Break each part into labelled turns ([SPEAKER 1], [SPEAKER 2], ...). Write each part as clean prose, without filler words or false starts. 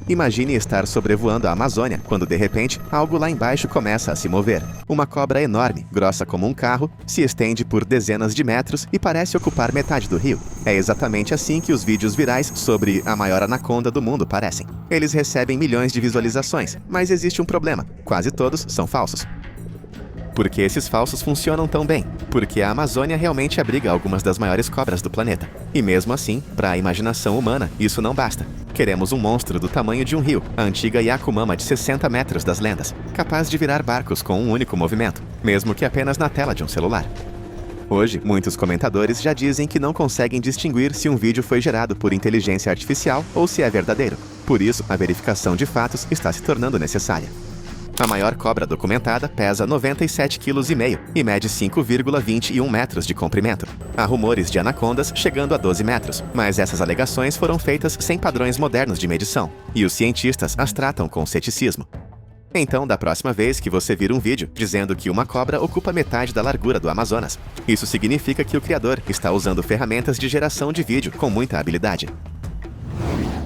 [SPEAKER 1] Imagine estar sobrevoando a Amazônia quando de repente algo lá embaixo começa a se mover. Uma cobra enorme, grossa como um carro, se estende por dezenas de metros e parece ocupar metade do rio. É exatamente assim que os vídeos virais sobre a maior anaconda do mundo parecem. Eles recebem milhões de visualizações, mas existe um problema: quase todos são falsos. Por que esses falsos funcionam tão bem? Porque a Amazônia realmente abriga algumas das maiores cobras do planeta. E mesmo assim, para a imaginação humana, isso não basta. Queremos um monstro do tamanho de um rio, a antiga Yakumama de 60 metros das lendas, capaz de virar barcos com um único movimento, mesmo que apenas na tela de um celular. Hoje, muitos comentadores já dizem que não conseguem distinguir se um vídeo foi gerado por inteligência artificial ou se é verdadeiro. Por isso, a verificação de fatos está se tornando necessária. A maior cobra documentada pesa 97,5 kg e mede 5,21 metros de comprimento. Há rumores de anacondas chegando a 12 metros, mas essas alegações foram feitas sem padrões modernos de medição, e os cientistas as tratam com ceticismo. Então, da próxima vez que você vir um vídeo dizendo que uma cobra ocupa metade da largura do Amazonas, isso significa que o criador está usando ferramentas de geração de vídeo com muita habilidade.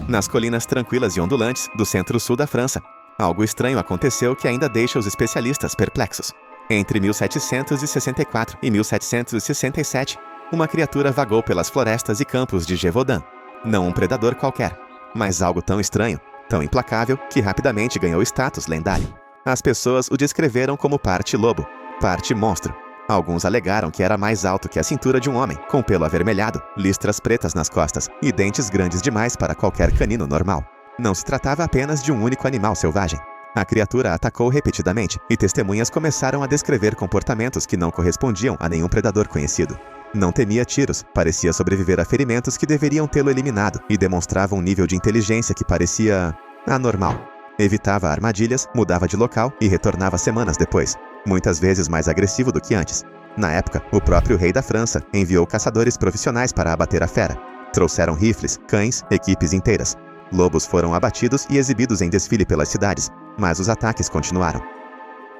[SPEAKER 1] Nas colinas tranquilas e ondulantes do centro-sul da França, algo estranho aconteceu que ainda deixa os especialistas perplexos. Entre 1764 e 1767, uma criatura vagou pelas florestas e campos de Gévaudan. Não um predador qualquer, mas algo tão estranho, tão implacável, que rapidamente ganhou status lendário. As pessoas o descreveram como parte lobo, parte monstro. Alguns alegaram que era mais alto que a cintura de um homem, com pelo avermelhado, listras pretas nas costas e dentes grandes demais para qualquer canino normal. Não se tratava apenas de um único animal selvagem. A criatura atacou repetidamente, e testemunhas começaram a descrever comportamentos que não correspondiam a nenhum predador conhecido. Não temia tiros, parecia sobreviver a ferimentos que deveriam tê-lo eliminado, e demonstrava um nível de inteligência que parecia anormal. Evitava armadilhas, mudava de local e retornava semanas depois, muitas vezes mais agressivo do que antes. Na época, o próprio rei da França enviou caçadores profissionais para abater a fera. Trouxeram rifles, cães, equipes inteiras. Lobos foram abatidos e exibidos em desfile pelas cidades, mas os ataques continuaram.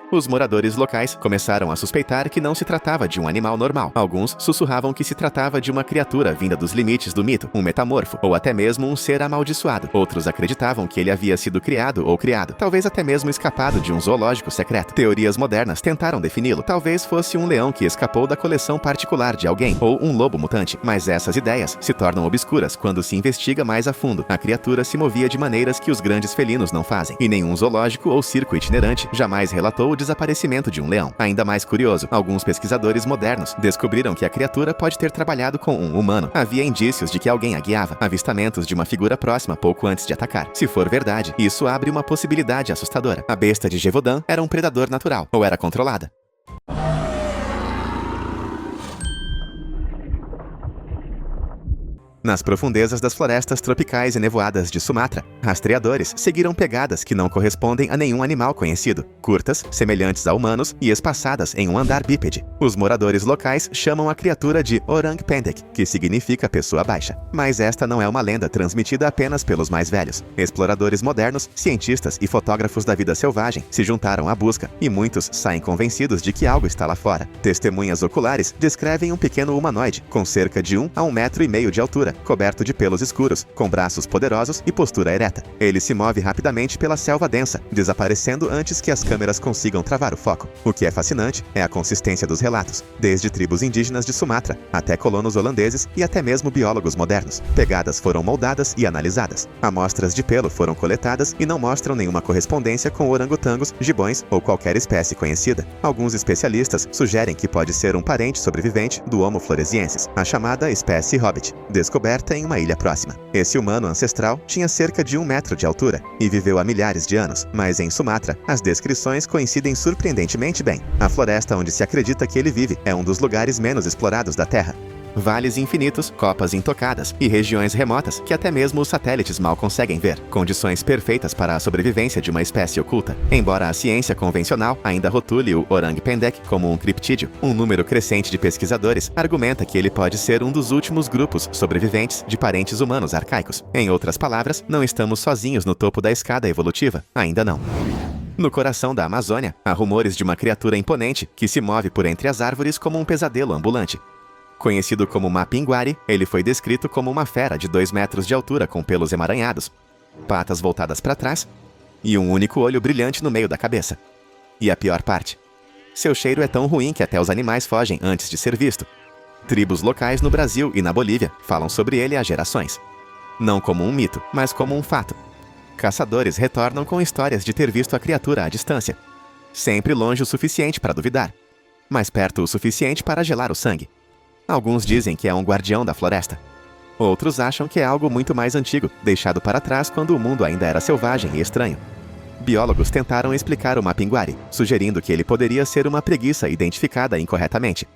[SPEAKER 1] Os moradores locais começaram a suspeitar que não se tratava de um animal normal. Alguns sussurravam que se tratava de uma criatura vinda dos limites do mito, um metamorfo, ou até mesmo um ser amaldiçoado. Outros acreditavam que ele havia sido criado ou criado, talvez até mesmo escapado de um zoológico secreto. Teorias modernas tentaram defini-lo. Talvez fosse um leão que escapou da coleção particular de alguém, ou um lobo mutante. Mas essas ideias se tornam obscuras quando se investiga mais a fundo. A criatura se movia de maneiras que os grandes felinos não fazem, e nenhum zoológico ou circo itinerante jamais relatou o desaparecimento de um leão. Ainda mais curioso, alguns pesquisadores modernos descobriram que a criatura pode ter trabalhado com um humano. Havia indícios de que alguém a guiava, avistamentos de uma figura próxima pouco antes de atacar. Se for verdade, isso abre uma possibilidade assustadora. A besta de Gévaudan era um predador natural, ou era controlada? Nas profundezas das florestas tropicais e nevoadas de Sumatra, rastreadores seguiram pegadas que não correspondem a nenhum animal conhecido, curtas, semelhantes a humanos e espaçadas em um andar bípede. Os moradores locais chamam a criatura de Orang Pendek, que significa pessoa baixa. Mas esta não é uma lenda transmitida apenas pelos mais velhos. Exploradores modernos, cientistas e fotógrafos da vida selvagem se juntaram à busca, e muitos saem convencidos de que algo está lá fora. Testemunhas oculares descrevem um pequeno humanoide, com cerca de 1 a 1,5 metros de altura, coberto de pelos escuros, com braços poderosos e postura ereta. Ele se move rapidamente pela selva densa, desaparecendo antes que as câmeras consigam travar o foco. O que é fascinante é a consistência dos relatos, desde tribos indígenas de Sumatra, até colonos holandeses e até mesmo biólogos modernos. Pegadas foram moldadas e analisadas. Amostras de pelo foram coletadas e não mostram nenhuma correspondência com orangotangos, gibões ou qualquer espécie conhecida. Alguns especialistas sugerem que pode ser um parente sobrevivente do Homo floresiensis, a chamada espécie Hobbit, descoberta em uma ilha próxima. Esse humano ancestral tinha cerca de 1 metro de altura e viveu há milhares de anos, mas em Sumatra, as descrições coincidem surpreendentemente bem. A floresta onde se acredita que ele vive é um dos lugares menos explorados da Terra. Vales infinitos, copas intocadas e regiões remotas que até mesmo os satélites mal conseguem ver. Condições perfeitas para a sobrevivência de uma espécie oculta. Embora a ciência convencional ainda rotule o Orang Pendek como um criptídeo, um número crescente de pesquisadores argumenta que ele pode ser um dos últimos grupos sobreviventes de parentes humanos arcaicos. Em outras palavras, não estamos sozinhos no topo da escada evolutiva. Ainda não. No coração da Amazônia, há rumores de uma criatura imponente que se move por entre as árvores como um pesadelo ambulante. Conhecido como Mapinguari, ele foi descrito como uma fera de 2 metros de altura com pelos emaranhados. patas voltadas para trás e um único olho brilhante no meio da cabeça. E a pior parte: seu cheiro é tão ruim que até os animais fogem antes de ser visto. Tribos locais no Brasil e na Bolívia falam sobre ele há gerações. Não como um mito, mas como um fato. Caçadores retornam com histórias de ter visto a criatura à distância. Sempre longe o suficiente para duvidar, mas perto o suficiente para gelar o sangue. Alguns dizem que é um guardião da floresta. Outros acham que é algo muito mais antigo, deixado para trás quando o mundo ainda era selvagem e estranho. Biólogos tentaram explicar o mapinguari, sugerindo que ele poderia ser uma preguiça identificada incorretamente.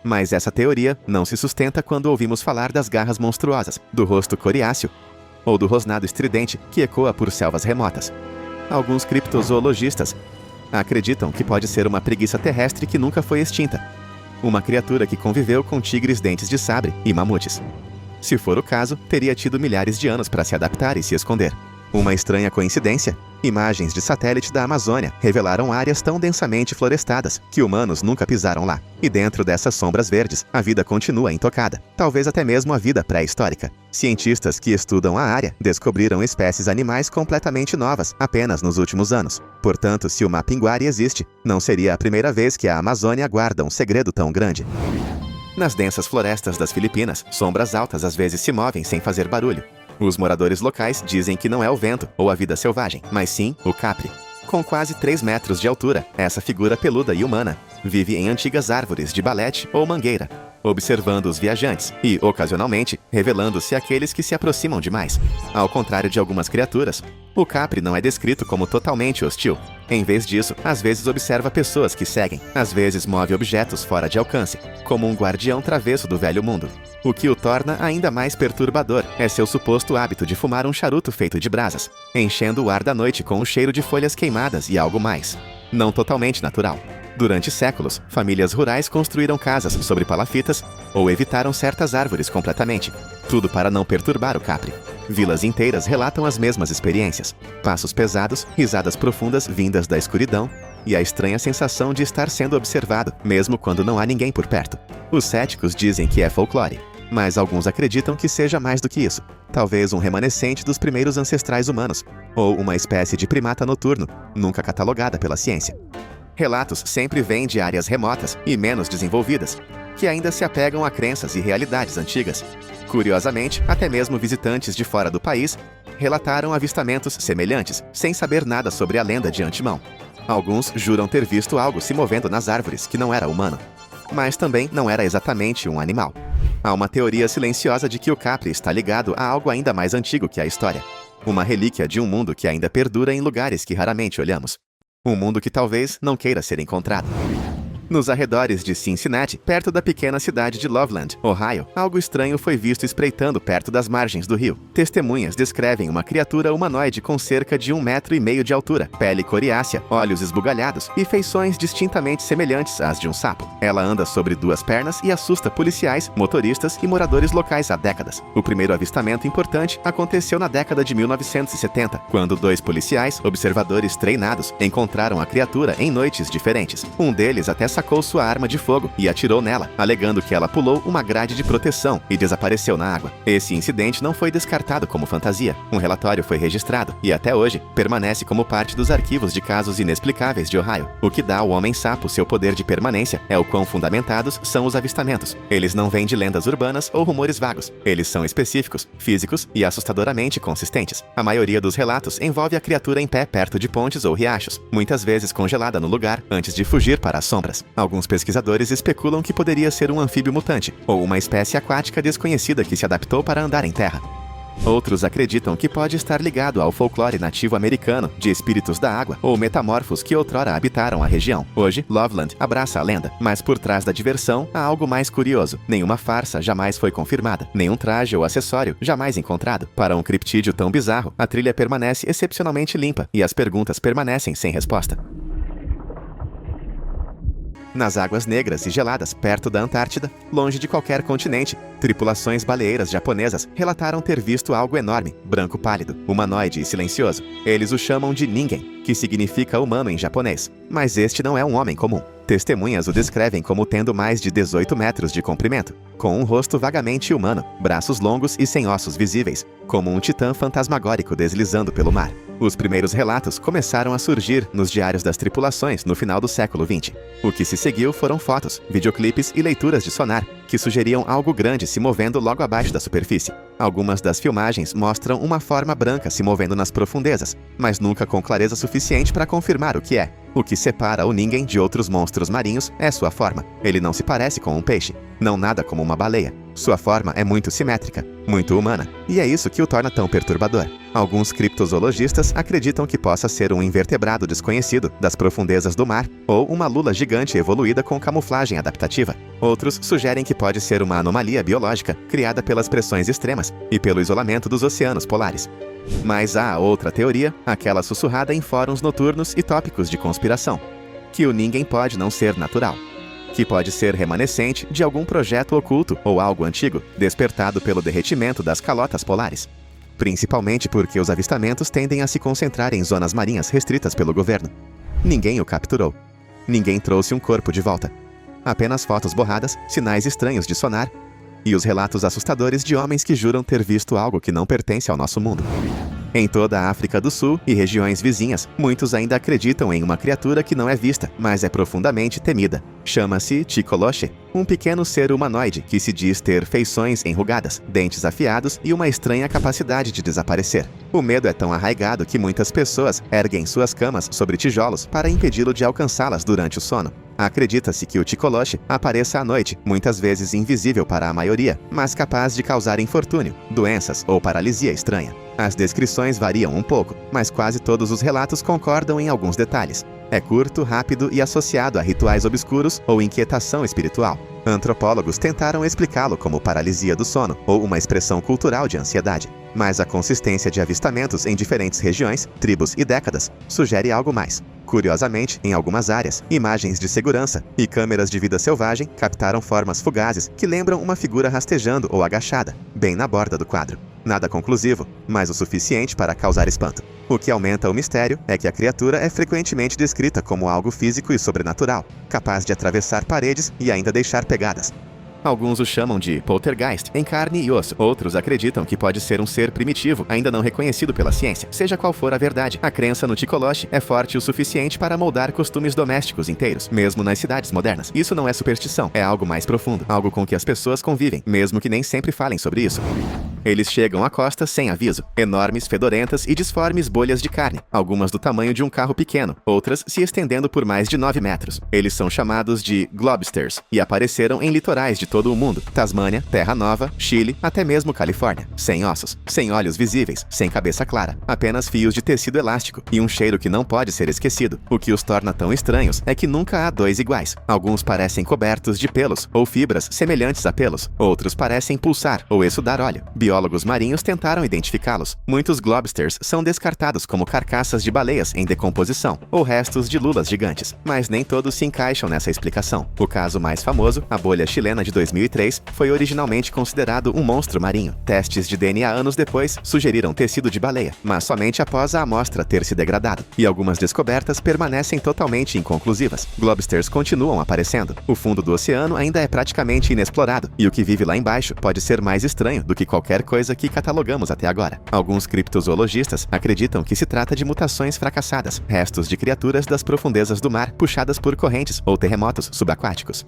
[SPEAKER 1] Mas essa teoria não se sustenta quando ouvimos falar das garras monstruosas, do rosto coriáceo ou do rosnado estridente que ecoa por selvas remotas. Alguns criptozoologistas acreditam que pode ser uma preguiça terrestre que nunca foi extinta, uma criatura que conviveu com tigres dentes de sabre e mamutes. Se for o caso, teria tido milhares de anos para se adaptar e se esconder. Uma estranha coincidência? Imagens de satélite da Amazônia revelaram áreas tão densamente florestadas que humanos nunca pisaram lá. E dentro dessas sombras verdes, a vida continua intocada. Talvez até mesmo a vida pré-histórica. Cientistas que estudam a área descobriram espécies animais completamente novas apenas nos últimos anos. Portanto, se o mapinguari existe, não seria a primeira vez que a Amazônia guarda um segredo tão grande. Nas densas florestas das Filipinas, sombras altas às vezes se movem sem fazer barulho. Os moradores locais dizem que não é o vento ou a vida selvagem, mas sim o capre. Com quase 3 metros de altura, essa figura peluda e humana vive em antigas árvores de balete ou mangueira, observando os viajantes e, ocasionalmente, revelando-se àqueles que se aproximam demais. Ao contrário de algumas criaturas, o capre não é descrito como totalmente hostil. Em vez disso, às vezes observa pessoas que seguem, às vezes move objetos fora de alcance, como um guardião travesso do velho mundo. O que o torna ainda mais perturbador é seu suposto hábito de fumar um charuto feito de brasas, enchendo o ar da noite com o cheiro de folhas queimadas e algo mais, não totalmente natural. Durante séculos, famílias rurais construíram casas sobre palafitas ou evitaram certas árvores completamente, tudo para não perturbar o capre. Vilas inteiras relatam as mesmas experiências: passos pesados, risadas profundas vindas da escuridão e a estranha sensação de estar sendo observado, mesmo quando não há ninguém por perto. Os céticos dizem que é folclore, mas alguns acreditam que seja mais do que isso. Talvez um remanescente dos primeiros ancestrais humanos, ou uma espécie de primata noturno, nunca catalogada pela ciência. Relatos sempre vêm de áreas remotas e menos desenvolvidas, que ainda se apegam a crenças e realidades antigas. Curiosamente, até mesmo visitantes de fora do país relataram avistamentos semelhantes, sem saber nada sobre a lenda de antemão. Alguns juram ter visto algo se movendo nas árvores que não era humano, mas também não era exatamente um animal. Há uma teoria silenciosa de que o capre está ligado a algo ainda mais antigo que a história. Uma relíquia de um mundo que ainda perdura em lugares que raramente olhamos. Um mundo que talvez não queira ser encontrado. Nos arredores de Cincinnati, perto da pequena cidade de Loveland, Ohio, algo estranho foi visto espreitando perto das margens do rio. Testemunhas descrevem uma criatura humanoide com cerca de 1,5 metros de altura, pele coriácea, olhos esbugalhados e feições distintamente semelhantes às de um sapo. Ela anda sobre 2 pernas e assusta policiais, motoristas e moradores locais há décadas. O primeiro avistamento importante aconteceu na década de 1970, quando 2 policiais, observadores treinados, encontraram a criatura em noites diferentes. Um deles até sacou sua arma de fogo e atirou nela, alegando que ela pulou uma grade de proteção e desapareceu na água. Esse incidente não foi descartado como fantasia. Um relatório foi registrado e, até hoje, permanece como parte dos arquivos de casos inexplicáveis de Ohio. O que dá ao Homem-Sapo seu poder de permanência é o quão fundamentados são os avistamentos. Eles não vêm de lendas urbanas ou rumores vagos. Eles são específicos, físicos e assustadoramente consistentes. A maioria dos relatos envolve a criatura em pé perto de pontes ou riachos, muitas vezes congelada no lugar antes de fugir para as sombras. Alguns pesquisadores especulam que poderia ser um anfíbio mutante, ou uma espécie aquática desconhecida que se adaptou para andar em terra. Outros acreditam que pode estar ligado ao folclore nativo americano de espíritos da água ou metamorfos que outrora habitaram a região. Hoje, Loveland abraça a lenda, mas por trás da diversão há algo mais curioso. Nenhuma farsa jamais foi confirmada, nenhum traje ou acessório jamais encontrado. Para um criptídeo tão bizarro, a trilha permanece excepcionalmente limpa e as perguntas permanecem sem resposta. Nas águas negras e geladas perto da Antártida, longe de qualquer continente, tripulações baleeiras japonesas relataram ter visto algo enorme, branco pálido, humanoide e silencioso. Eles o chamam de Ningen, que significa humano em japonês. Mas este não é um homem comum. Testemunhas o descrevem como tendo mais de 18 metros de comprimento, com um rosto vagamente humano, braços longos e sem ossos visíveis, como um titã fantasmagórico deslizando pelo mar. Os primeiros relatos começaram a surgir nos diários das tripulações no final do século XX. O que se seguiu foram fotos, videoclipes e leituras de sonar, que sugeriam algo grande se movendo logo abaixo da superfície. Algumas das filmagens mostram uma forma branca se movendo nas profundezas, mas nunca com clareza suficiente para confirmar o que é. O que separa o ninguém de outros monstros marinhos é sua forma. Ele não se parece com um peixe, não nada como uma baleia. Sua forma é muito simétrica, muito humana, e é isso que o torna tão perturbador. Alguns criptozoologistas acreditam que possa ser um invertebrado desconhecido das profundezas do mar ou uma lula gigante evoluída com camuflagem adaptativa. Outros sugerem que pode ser uma anomalia biológica criada pelas pressões extremas e pelo isolamento dos oceanos polares. Mas há outra teoria, aquela sussurrada em fóruns noturnos e tópicos de conspiração, que o ninguém pode não ser natural, que pode ser remanescente de algum projeto oculto ou algo antigo, despertado pelo derretimento das calotas polares. Principalmente porque os avistamentos tendem a se concentrar em zonas marinhas restritas pelo governo. Ninguém o capturou. Ninguém trouxe um corpo de volta. Apenas fotos borradas, sinais estranhos de sonar e os relatos assustadores de homens que juram ter visto algo que não pertence ao nosso mundo. Em toda a África do Sul e regiões vizinhas, muitos ainda acreditam em uma criatura que não é vista, mas é profundamente temida. Chama-se Chikoloche, um pequeno ser humanoide que se diz ter feições enrugadas, dentes afiados e uma estranha capacidade de desaparecer. O medo é tão arraigado que muitas pessoas erguem suas camas sobre tijolos para impedi-lo de alcançá-las durante o sono. Acredita-se que o Chikoloche apareça à noite, muitas vezes invisível para a maioria, mas capaz de causar infortúnio, doenças ou paralisia estranha. As descrições variam um pouco, mas quase todos os relatos concordam em alguns detalhes. É curto, rápido e associado a rituais obscuros ou inquietação espiritual. Antropólogos tentaram explicá-lo como paralisia do sono ou uma expressão cultural de ansiedade, mas a consistência de avistamentos em diferentes regiões, tribos e décadas sugere algo mais. Curiosamente, em algumas áreas, imagens de segurança e câmeras de vida selvagem captaram formas fugazes que lembram uma figura rastejando ou agachada, bem na borda do quadro. Nada conclusivo, mas o suficiente para causar espanto. O que aumenta o mistério é que a criatura é frequentemente descrita como algo físico e sobrenatural, capaz de atravessar paredes e ainda deixar pegadas. Alguns o chamam de poltergeist, em carne e osso. Outros acreditam que pode ser um ser primitivo, ainda não reconhecido pela ciência. Seja qual for a verdade, a crença no Chikoloche é forte o suficiente para moldar costumes domésticos inteiros, mesmo nas cidades modernas. Isso não é superstição, é algo mais profundo, algo com que as pessoas convivem, mesmo que nem sempre falem sobre isso. Eles chegam à costa sem aviso, enormes, fedorentas e disformes bolhas de carne, algumas do tamanho de um carro pequeno, outras se estendendo por mais de 9 metros. Eles são chamados de globsters e apareceram em litorais de todo o mundo, Tasmânia, Terra Nova, Chile, até mesmo Califórnia. Sem ossos, sem olhos visíveis, sem cabeça clara, apenas fios de tecido elástico e um cheiro que não pode ser esquecido. O que os torna tão estranhos é que nunca há dois iguais. Alguns parecem cobertos de pelos ou fibras semelhantes a pelos, outros parecem pulsar ou exudar óleo. Biólogos marinhos tentaram identificá-los. Muitos globsters são descartados como carcaças de baleias em decomposição ou restos de lulas gigantes, mas nem todos se encaixam nessa explicação. O caso mais famoso, a bolha chilena de 2003, foi originalmente considerado um monstro marinho. Testes de DNA anos depois sugeriram tecido de baleia, mas somente após a amostra ter se degradado, e algumas descobertas permanecem totalmente inconclusivas. Globsters continuam aparecendo. O fundo do oceano ainda é praticamente inexplorado, e o que vive lá embaixo pode ser mais estranho do que qualquer coisa que catalogamos até agora. Alguns criptozoologistas acreditam que se trata de mutações fracassadas, restos de criaturas das profundezas do mar puxadas por correntes ou terremotos subaquáticos.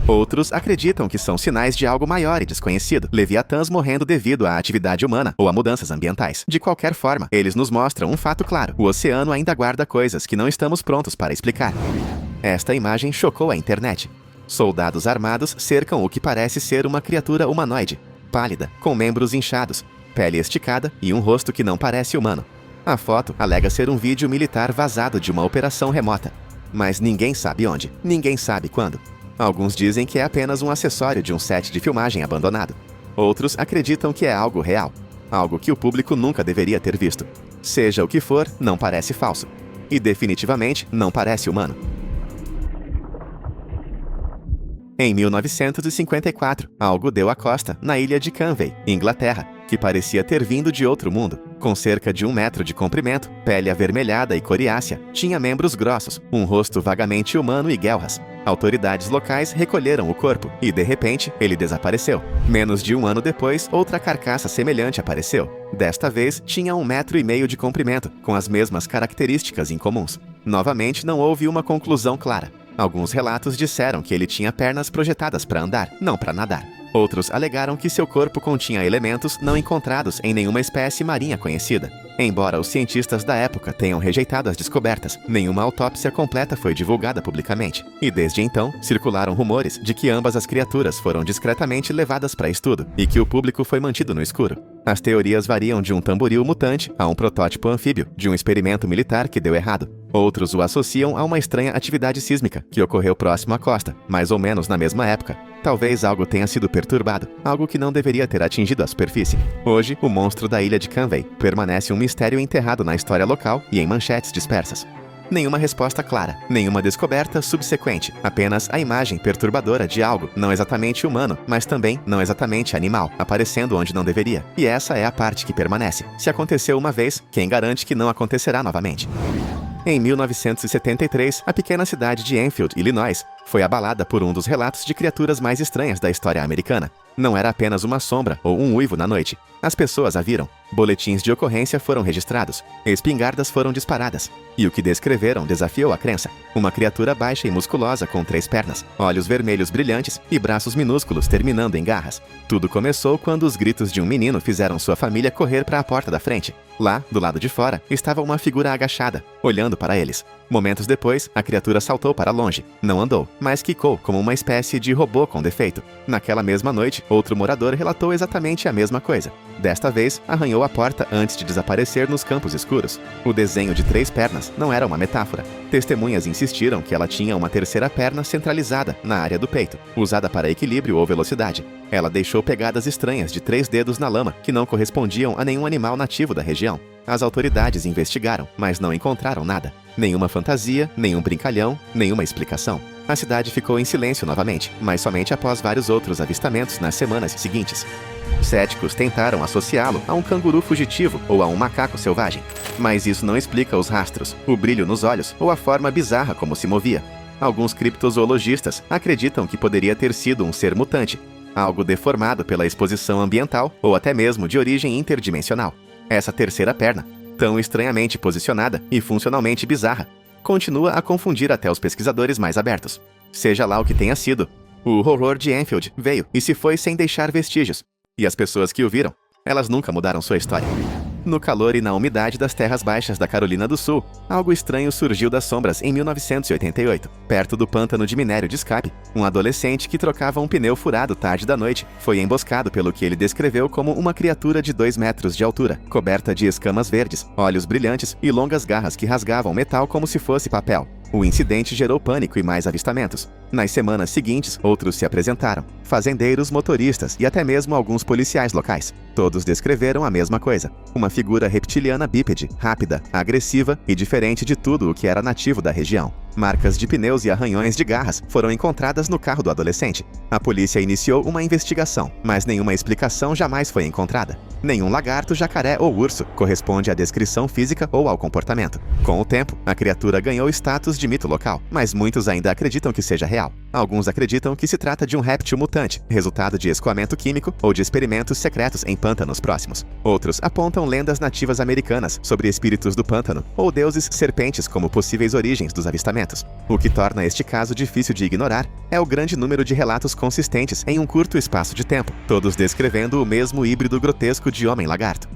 [SPEAKER 1] Outros acreditam que são sinais de algo maior e desconhecido, leviatãs morrendo devido à atividade humana ou a mudanças ambientais. De qualquer forma, eles nos mostram um fato claro: o oceano ainda guarda coisas que não estamos prontos para explicar. Esta imagem chocou a internet. Soldados armados cercam o que parece ser uma criatura humanoide, pálida, com membros inchados, pele esticada e um rosto que não parece humano. A foto alega ser um vídeo militar vazado de uma operação remota, mas ninguém sabe onde, ninguém sabe quando. Alguns dizem que é apenas um acessório de um set de filmagem abandonado. Outros acreditam que é algo real, algo que o público nunca deveria ter visto. Seja o que for, não parece falso. E definitivamente não parece humano. Em 1954, algo deu à costa, na ilha de Canvey, Inglaterra, que parecia ter vindo de outro mundo. Com cerca de 1 metro de comprimento, pele avermelhada e coriácea, tinha membros grossos, um rosto vagamente humano e guelras. Autoridades locais recolheram o corpo e, de repente, ele desapareceu. Menos de 1 ano depois, outra carcaça semelhante apareceu. Desta vez, tinha 1,5 metro de comprimento, com as mesmas características incomuns. Novamente, não houve uma conclusão clara. Alguns relatos disseram que ele tinha pernas projetadas para andar, não para nadar. Outros alegaram que seu corpo continha elementos não encontrados em nenhuma espécie marinha conhecida. Embora os cientistas da época tenham rejeitado as descobertas, nenhuma autópsia completa foi divulgada publicamente. E desde então, circularam rumores de que ambas as criaturas foram discretamente levadas para estudo e que o público foi mantido no escuro. As teorias variam de um tamboril mutante a um protótipo anfíbio, de um experimento militar que deu errado. Outros o associam a uma estranha atividade sísmica que ocorreu próximo à costa, mais ou menos na mesma época. Talvez algo tenha sido perturbado, algo que não deveria ter atingido a superfície. Hoje, o monstro da ilha de Canvey permanece um mistério enterrado na história local e em manchetes dispersas. Nenhuma resposta clara, nenhuma descoberta subsequente, apenas a imagem perturbadora de algo não exatamente humano, mas também não exatamente animal, aparecendo onde não deveria. E essa é a parte que permanece. Se aconteceu uma vez, quem garante que não acontecerá novamente? Em 1973, a pequena cidade de Enfield, Illinois, foi abalada por um dos relatos de criaturas mais estranhas da história americana. Não era apenas uma sombra ou um uivo na noite. As pessoas a viram. Boletins de ocorrência foram registrados. Espingardas foram disparadas. E o que descreveram desafiou a crença. Uma criatura baixa e musculosa com 3 pernas, olhos vermelhos brilhantes e braços minúsculos terminando em garras. Tudo começou quando os gritos de um menino fizeram sua família correr para a porta da frente. Lá, do lado de fora, estava uma figura agachada, olhando para eles. Momentos depois, a criatura saltou para longe. Não andou, mas quicou como uma espécie de robô com defeito. Naquela mesma noite, outro morador relatou exatamente a mesma coisa. Desta vez, arranhou a porta antes de desaparecer nos campos escuros. O desenho de 3 pernas não era uma metáfora. Testemunhas insistiram que ela tinha uma terceira perna centralizada na área do peito, usada para equilíbrio ou velocidade. Ela deixou pegadas estranhas de 3 dedos na lama que não correspondiam a nenhum animal nativo da região. As autoridades investigaram, mas não encontraram nada. Nenhuma fantasia, nenhum brincalhão, nenhuma explicação. A cidade ficou em silêncio novamente, mas somente após vários outros avistamentos nas semanas seguintes. Céticos tentaram associá-lo a um canguru fugitivo ou a um macaco selvagem. Mas isso não explica os rastros, o brilho nos olhos ou a forma bizarra como se movia. Alguns criptozoologistas acreditam que poderia ter sido um ser mutante, algo deformado pela exposição ambiental ou até mesmo de origem interdimensional. Essa terceira perna, tão estranhamente posicionada e funcionalmente bizarra, continua a confundir até os pesquisadores mais abertos. Seja lá o que tenha sido, o horror de Enfield veio e se foi sem deixar vestígios. E as pessoas que o viram, elas nunca mudaram sua história. No calor e na umidade das terras baixas da Carolina do Sul, algo estranho surgiu das sombras em 1988. Perto do pântano de minério de escape, um adolescente que trocava um pneu furado tarde da noite foi emboscado pelo que ele descreveu como uma criatura de 2 metros de altura, coberta de escamas verdes, olhos brilhantes e longas garras que rasgavam metal como se fosse papel. O incidente gerou pânico e mais avistamentos. Nas semanas seguintes, outros se apresentaram. Fazendeiros, motoristas e até mesmo alguns policiais locais. Todos descreveram a mesma coisa. Uma figura reptiliana bípede, rápida, agressiva e diferente de tudo o que era nativo da região. Marcas de pneus e arranhões de garras foram encontradas no carro do adolescente. A polícia iniciou uma investigação, mas nenhuma explicação jamais foi encontrada. Nenhum lagarto, jacaré ou urso corresponde à descrição física ou ao comportamento. Com o tempo, a criatura ganhou status de mito local, mas muitos ainda acreditam que seja real. Alguns acreditam que se trata de um réptil mutante, resultado de escoamento químico ou de experimentos secretos em pântanos próximos. Outros apontam lendas nativas americanas sobre espíritos do pântano ou deuses serpentes como possíveis origens dos avistamentos. O que torna este caso difícil de ignorar é o grande número de relatos consistentes em um curto espaço de tempo, todos descrevendo o mesmo híbrido grotesco de homem-lagarto.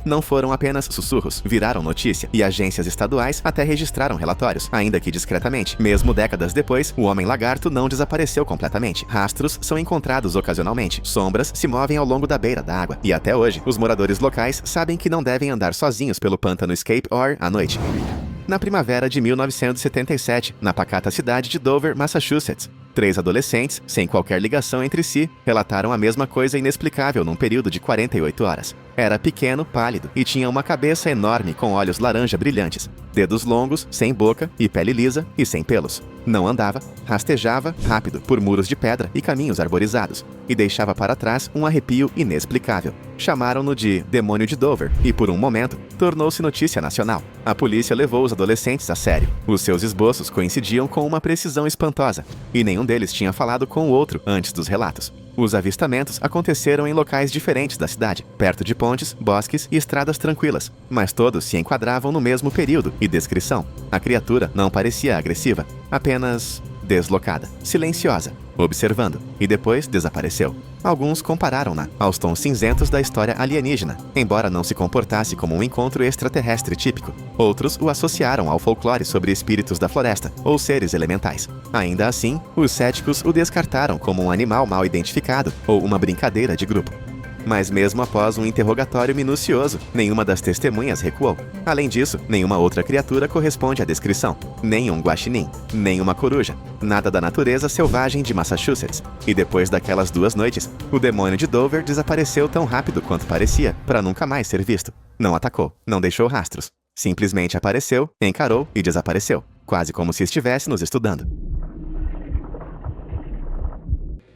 [SPEAKER 1] Não foram apenas sussurros, viraram notícia, e agências estaduais até registraram relatórios, ainda que discretamente. Mesmo décadas depois, o homem-lagarto não desapareceu completamente. Rastros são encontrados ocasionalmente, sombras se movem ao longo da beira da água, e até hoje, os moradores locais sabem que não devem andar sozinhos pelo pântano Escape Ore à noite. Na primavera de 1977, na pacata cidade de Dover, Massachusetts, 3 adolescentes, sem qualquer ligação entre si, relataram a mesma coisa inexplicável num período de 48 horas. Era pequeno, pálido e tinha uma cabeça enorme com olhos laranja brilhantes, dedos longos, sem boca e pele lisa e sem pelos. Não andava, rastejava rápido por muros de pedra e caminhos arborizados, e deixava para trás um arrepio inexplicável. Chamaram-no de Demônio de Dover e, por um momento, tornou-se notícia nacional. A polícia levou os adolescentes a sério. Os seus esboços coincidiam com uma precisão espantosa, e nenhum deles tinha falado com o outro antes dos relatos. Os avistamentos aconteceram em locais diferentes da cidade, perto de pontes, bosques e estradas tranquilas, mas todos se enquadravam no mesmo período e descrição. A criatura não parecia agressiva, apenas deslocada, silenciosa, observando, e depois desapareceu. Alguns compararam-na aos tons cinzentos da história alienígena, embora não se comportasse como um encontro extraterrestre típico. Outros o associaram ao folclore sobre espíritos da floresta ou seres elementais. Ainda assim, os céticos o descartaram como um animal mal identificado ou uma brincadeira de grupo. Mas mesmo após um interrogatório minucioso, nenhuma das testemunhas recuou. Além disso, nenhuma outra criatura corresponde à descrição. Nem um guaxinim, nem uma coruja. Nada da natureza selvagem de Massachusetts. E depois daquelas 2 noites, o demônio de Dover desapareceu tão rápido quanto parecia, para nunca mais ser visto. Não atacou, não deixou rastros. Simplesmente apareceu, encarou e desapareceu, quase como se estivesse nos estudando.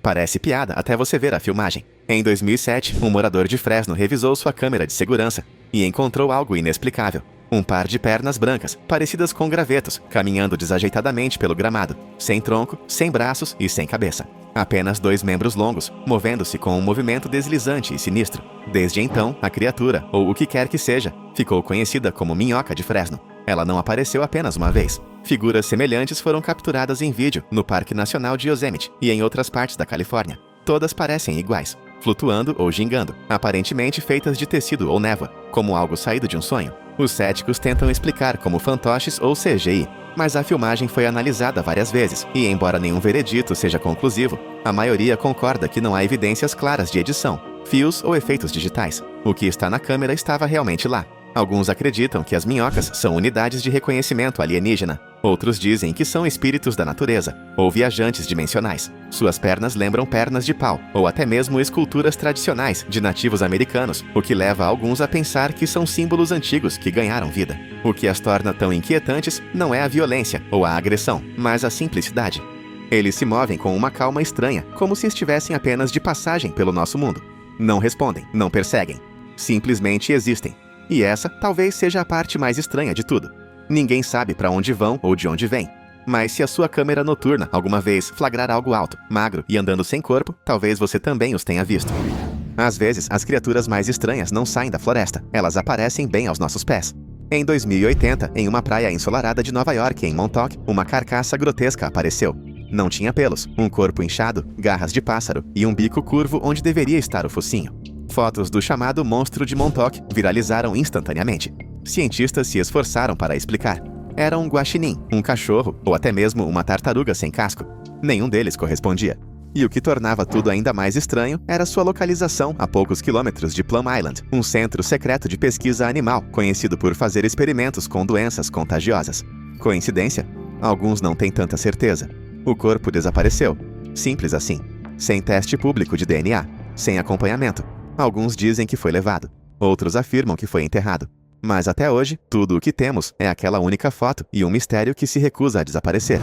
[SPEAKER 1] Parece piada até você ver a filmagem. Em 2007, um morador de Fresno revisou sua câmera de segurança e encontrou algo inexplicável. Um par de pernas brancas, parecidas com gravetos, caminhando desajeitadamente pelo gramado, sem tronco, sem braços e sem cabeça. Apenas 2 membros longos, movendo-se com um movimento deslizante e sinistro. Desde então, a criatura, ou o que quer que seja, ficou conhecida como Minhoca de Fresno. Ela não apareceu apenas uma vez. Figuras semelhantes foram capturadas em vídeo no Parque Nacional de Yosemite e em outras partes da Califórnia. Todas parecem iguais, flutuando ou gingando, aparentemente feitas de tecido ou névoa, como algo saído de um sonho. Os céticos tentam explicar como fantoches ou CGI, mas a filmagem foi analisada várias vezes e, embora nenhum veredito seja conclusivo, a maioria concorda que não há evidências claras de edição, fios ou efeitos digitais. O que está na câmera estava realmente lá. Alguns acreditam que as minhocas são unidades de reconhecimento alienígena. Outros dizem que são espíritos da natureza, ou viajantes dimensionais. Suas pernas lembram pernas de pau, ou até mesmo esculturas tradicionais de nativos americanos, o que leva alguns a pensar que são símbolos antigos que ganharam vida. O que as torna tão inquietantes não é a violência ou a agressão, mas a simplicidade. Eles se movem com uma calma estranha, como se estivessem apenas de passagem pelo nosso mundo. Não respondem, não perseguem. Simplesmente existem. E essa talvez seja a parte mais estranha de tudo. Ninguém sabe para onde vão ou de onde vêm. Mas se a sua câmera noturna alguma vez flagrar algo alto, magro e andando sem corpo, talvez você também os tenha visto. Às vezes, as criaturas mais estranhas não saem da floresta. Elas aparecem bem aos nossos pés. Em 2080, em uma praia ensolarada de Nova York, em Montauk, uma carcaça grotesca apareceu. Não tinha pelos, um corpo inchado, garras de pássaro e um bico curvo onde deveria estar o focinho. Fotos do chamado monstro de Montauk viralizaram instantaneamente. Cientistas se esforçaram para explicar. Era um guaxinim, um cachorro ou até mesmo uma tartaruga sem casco. Nenhum deles correspondia. E o que tornava tudo ainda mais estranho era sua localização a poucos quilômetros de Plum Island, um centro secreto de pesquisa animal, conhecido por fazer experimentos com doenças contagiosas. Coincidência? Alguns não têm tanta certeza. O corpo desapareceu. Simples assim. Sem teste público de DNA. Sem acompanhamento. Alguns dizem que foi levado. Outros afirmam que foi enterrado. Mas até hoje, tudo o que temos é aquela única foto e um mistério que se recusa a desaparecer.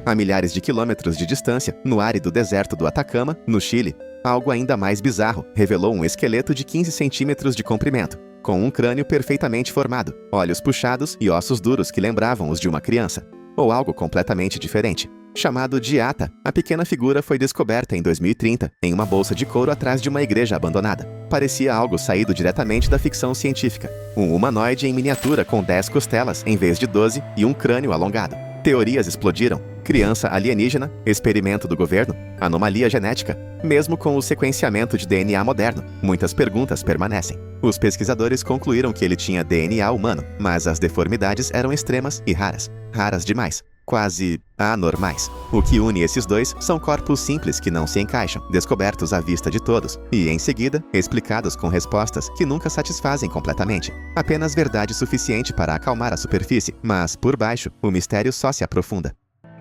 [SPEAKER 1] A milhares de quilômetros de distância, no árido deserto do Atacama, no Chile, algo ainda mais bizarro revelou um esqueleto de 15 centímetros de comprimento, com um crânio perfeitamente formado, olhos puxados e ossos duros que lembravam os de uma criança. Ou algo completamente diferente. Chamado de Ata, a pequena figura foi descoberta em 2030 em uma bolsa de couro atrás de uma igreja abandonada. Parecia algo saído diretamente da ficção científica. Um humanoide em miniatura com 10 costelas em vez de 12 e um crânio alongado. Teorias explodiram. Criança alienígena, experimento do governo, anomalia genética. Mesmo com o sequenciamento de DNA moderno, muitas perguntas permanecem. Os pesquisadores concluíram que ele tinha DNA humano, mas as deformidades eram extremas e raras. Raras demais. Quase anormais. O que une esses dois são corpos simples que não se encaixam, descobertos à vista de todos, e, em seguida, explicados com respostas que nunca satisfazem completamente. Apenas verdade suficiente para acalmar a superfície, mas, por baixo, o mistério só se aprofunda.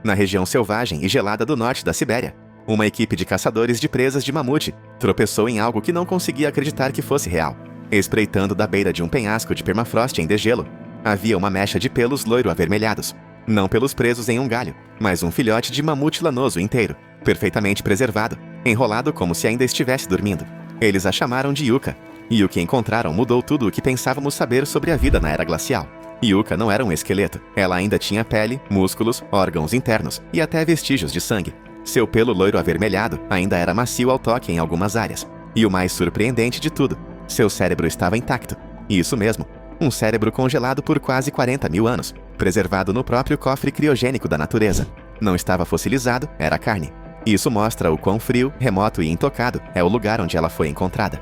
[SPEAKER 1] Na região selvagem e gelada do norte da Sibéria, uma equipe de caçadores de presas de mamute tropeçou em algo que não conseguia acreditar que fosse real. Espreitando da beira de um penhasco de permafrost em degelo, havia uma mecha de pelos loiro-avermelhados. Não pelos presos em um galho, mas um filhote de mamute lanoso inteiro, perfeitamente preservado, enrolado como se ainda estivesse dormindo. Eles a chamaram de Yuka, e o que encontraram mudou tudo o que pensávamos saber sobre a vida na Era Glacial. Yuka não era um esqueleto, ela ainda tinha pele, músculos, órgãos internos e até vestígios de sangue. Seu pelo loiro-avermelhado ainda era macio ao toque em algumas áreas. E o mais surpreendente de tudo, seu cérebro estava intacto. Isso mesmo, um cérebro congelado por quase 40 mil anos, preservado no próprio cofre criogênico da natureza. Não estava fossilizado, era carne. Isso mostra o quão frio, remoto e intocado é o lugar onde ela foi encontrada.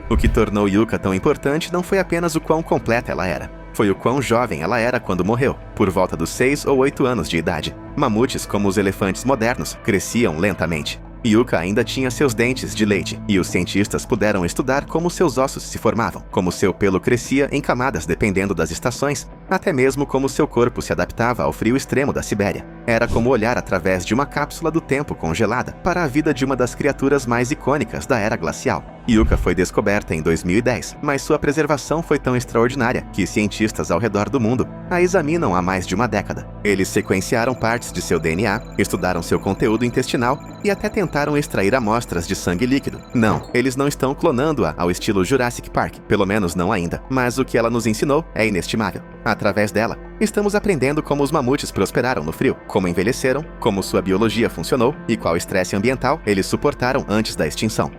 [SPEAKER 1] O que tornou Yuka tão importante não foi apenas o quão completa ela era. Foi o quão jovem ela era quando morreu, por volta dos 6 ou 8 anos de idade. Mamutes, como os elefantes modernos, cresciam lentamente. Yuka ainda tinha seus dentes de leite, e os cientistas puderam estudar como seus ossos se formavam, como seu pelo crescia em camadas dependendo das estações, até mesmo como seu corpo se adaptava ao frio extremo da Sibéria. Era como olhar através de uma cápsula do tempo congelada para a vida de uma das criaturas mais icônicas da Era Glacial. Yuka foi descoberta em 2010, mas sua preservação foi tão extraordinária que cientistas ao redor do mundo a examinam há mais de uma década. Eles sequenciaram partes de seu DNA, estudaram seu conteúdo intestinal e até tentaram extrair amostras de sangue líquido. Não, eles não estão clonando-a ao estilo Jurassic Park, pelo menos não ainda, mas o que ela nos ensinou é inestimável. Através dela, estamos aprendendo como os mamutes prosperaram no frio, como envelheceram, como sua biologia funcionou e qual estresse ambiental eles suportaram antes da extinção.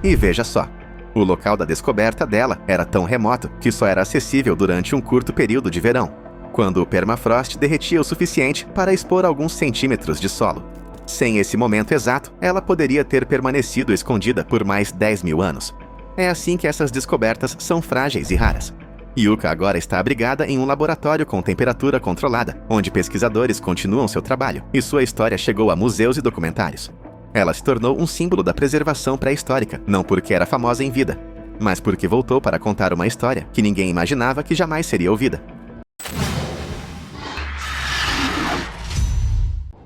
[SPEAKER 1] E veja só, o local da descoberta dela era tão remoto que só era acessível durante um curto período de verão, quando o permafrost derretia o suficiente para expor alguns centímetros de solo. Sem esse momento exato, ela poderia ter permanecido escondida por mais 10 mil anos. É assim que essas descobertas são frágeis e raras. Yuka agora está abrigada em um laboratório com temperatura controlada, onde pesquisadores continuam seu trabalho, e sua história chegou a museus e documentários. Ela se tornou um símbolo da preservação pré-histórica, não porque era famosa em vida, mas porque voltou para contar uma história que ninguém imaginava que jamais seria ouvida.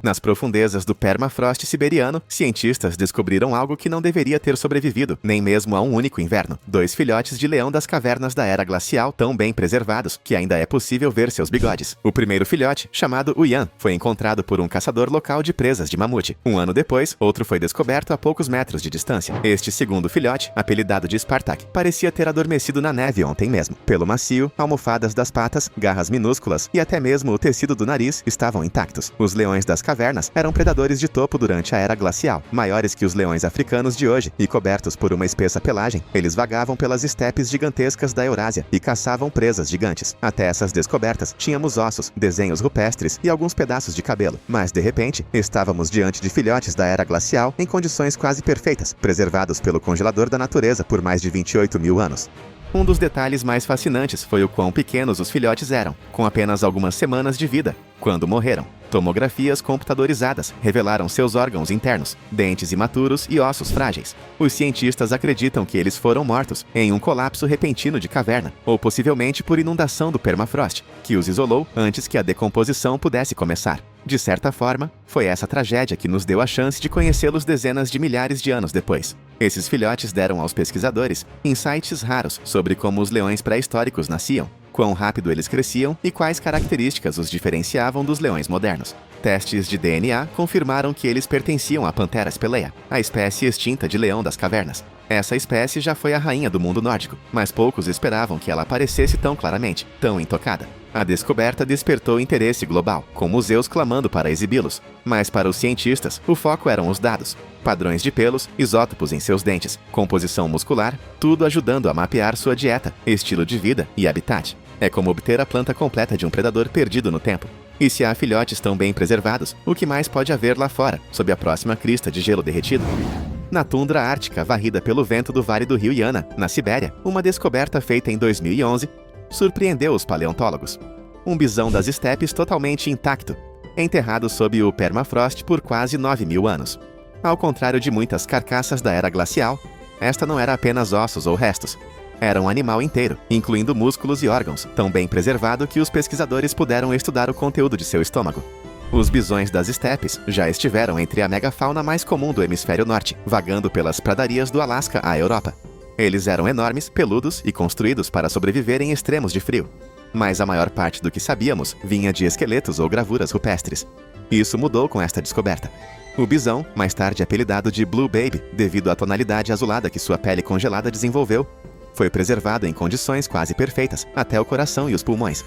[SPEAKER 1] Nas profundezas do permafrost siberiano, cientistas descobriram algo que não deveria ter sobrevivido, nem mesmo a um único inverno. 2 filhotes de leão das cavernas da Era Glacial tão bem preservados que ainda é possível ver seus bigodes. O primeiro filhote, chamado Uyan, foi encontrado por um caçador local de presas de mamute. Um ano depois, outro foi descoberto a poucos metros de distância. Este segundo filhote, apelidado de Spartak, parecia ter adormecido na neve ontem mesmo. Pelo macio, almofadas das patas, garras minúsculas e até mesmo o tecido do nariz estavam intactos. Os leões das cavernas eram predadores de topo durante a Era Glacial, maiores que os leões africanos de hoje e cobertos por uma espessa pelagem. Eles vagavam pelas estepes gigantescas da Eurásia e caçavam presas gigantes. Até essas descobertas, tínhamos ossos, desenhos rupestres e alguns pedaços de cabelo. Mas, de repente, estávamos diante de filhotes da Era Glacial em condições quase perfeitas, preservados pelo congelador da natureza por mais de 28 mil anos. Um dos detalhes mais fascinantes foi o quão pequenos os filhotes eram, com apenas algumas semanas de vida, quando morreram. Tomografias computadorizadas revelaram seus órgãos internos, dentes imaturos e ossos frágeis. Os cientistas acreditam que eles foram mortos em um colapso repentino de caverna, ou possivelmente por inundação do permafrost, que os isolou antes que a decomposição pudesse começar. De certa forma, foi essa tragédia que nos deu a chance de conhecê-los dezenas de milhares de anos depois. Esses filhotes deram aos pesquisadores insights raros sobre como os leões pré-históricos nasciam, quão rápido eles cresciam e quais características os diferenciavam dos leões modernos. Testes de DNA confirmaram que eles pertenciam à Panthera spelaea, a espécie extinta de leão das cavernas. Essa espécie já foi a rainha do mundo nórdico, mas poucos esperavam que ela aparecesse tão claramente, tão intocada. A descoberta despertou interesse global, com museus clamando para exibi-los. Mas para os cientistas, o foco eram os dados. Padrões de pelos, isótopos em seus dentes, composição muscular, tudo ajudando a mapear sua dieta, estilo de vida e habitat. É como obter a planta completa de um predador perdido no tempo. E se há filhotes tão bem preservados, o que mais pode haver lá fora, sob a próxima crista de gelo derretido? Na tundra ártica varrida pelo vento do Vale do Rio Yana, na Sibéria, uma descoberta feita em 2011 surpreendeu os paleontólogos. Um bisão das estepes totalmente intacto, enterrado sob o permafrost por quase 9 mil anos. Ao contrário de muitas carcaças da Era Glacial, esta não era apenas ossos ou restos. Era um animal inteiro, incluindo músculos e órgãos, tão bem preservado que os pesquisadores puderam estudar o conteúdo de seu estômago. Os bisões das estepes já estiveram entre a megafauna mais comum do hemisfério norte, vagando pelas pradarias do Alasca à Europa. Eles eram enormes, peludos e construídos para sobreviver em extremos de frio. Mas a maior parte do que sabíamos vinha de esqueletos ou gravuras rupestres. Isso mudou com esta descoberta. O bisão, mais tarde apelidado de Blue Baby, devido à tonalidade azulada que sua pele congelada desenvolveu, foi preservado em condições quase perfeitas, até o coração e os pulmões.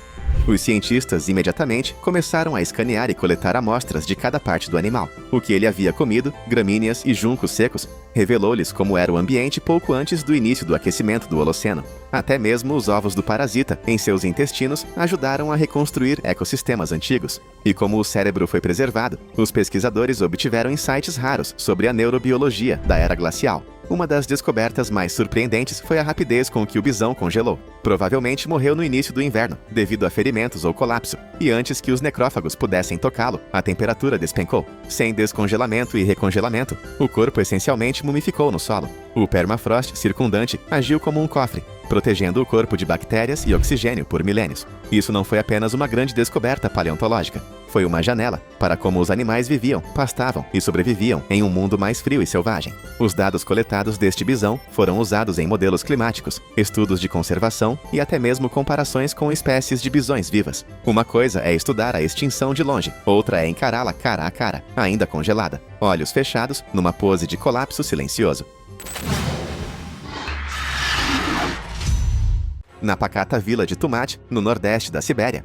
[SPEAKER 1] Os cientistas imediatamente começaram a escanear e coletar amostras de cada parte do animal. O que ele havia comido, gramíneas e juncos secos, revelou-lhes como era o ambiente pouco antes do início do aquecimento do Holoceno. Até mesmo os ovos do parasita, em seus intestinos, ajudaram a reconstruir ecossistemas antigos. E como o cérebro foi preservado, os pesquisadores obtiveram insights raros sobre a neurobiologia da era glacial. Uma das descobertas mais surpreendentes foi a rapidez com que o bisão congelou. Provavelmente morreu no início do inverno, devido a ferimentos ou colapso, e antes que os necrófagos pudessem tocá-lo, a temperatura despencou. Sem descongelamento e recongelamento, o corpo essencialmente mumificou no solo. O permafrost circundante agiu como um cofre, protegendo o corpo de bactérias e oxigênio por milênios. Isso não foi apenas uma grande descoberta paleontológica. Foi uma janela para como os animais viviam, pastavam e sobreviviam em um mundo mais frio e selvagem. Os dados coletados deste bisão foram usados em modelos climáticos, estudos de conservação e até mesmo comparações com espécies de bisões vivas. Uma coisa é estudar a extinção de longe, outra é encará-la cara a cara, ainda congelada, olhos fechados, numa pose de colapso silencioso. Na pacata vila de Tumat, no nordeste da Sibéria,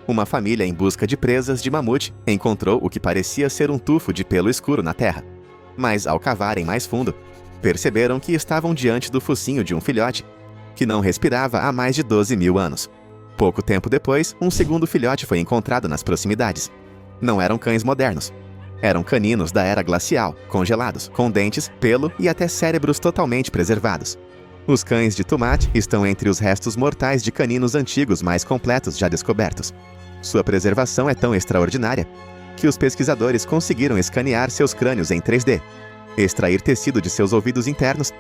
[SPEAKER 1] uma família em busca de presas de mamute encontrou o que parecia ser um tufo de pelo escuro na terra. Mas ao cavarem mais fundo, perceberam que estavam diante do focinho de um filhote que não respirava há mais de 12.000 anos. Pouco tempo depois, um segundo filhote foi encontrado nas proximidades. Não eram cães modernos. Eram caninos da era glacial, congelados, com dentes, pelo e até cérebros totalmente preservados. Os cães de Tumat estão entre os restos mortais de caninos antigos mais completos já descobertos. Sua preservação é tão extraordinária que os pesquisadores conseguiram escanear seus crânios em 3D, extrair tecido de seus ouvidos internos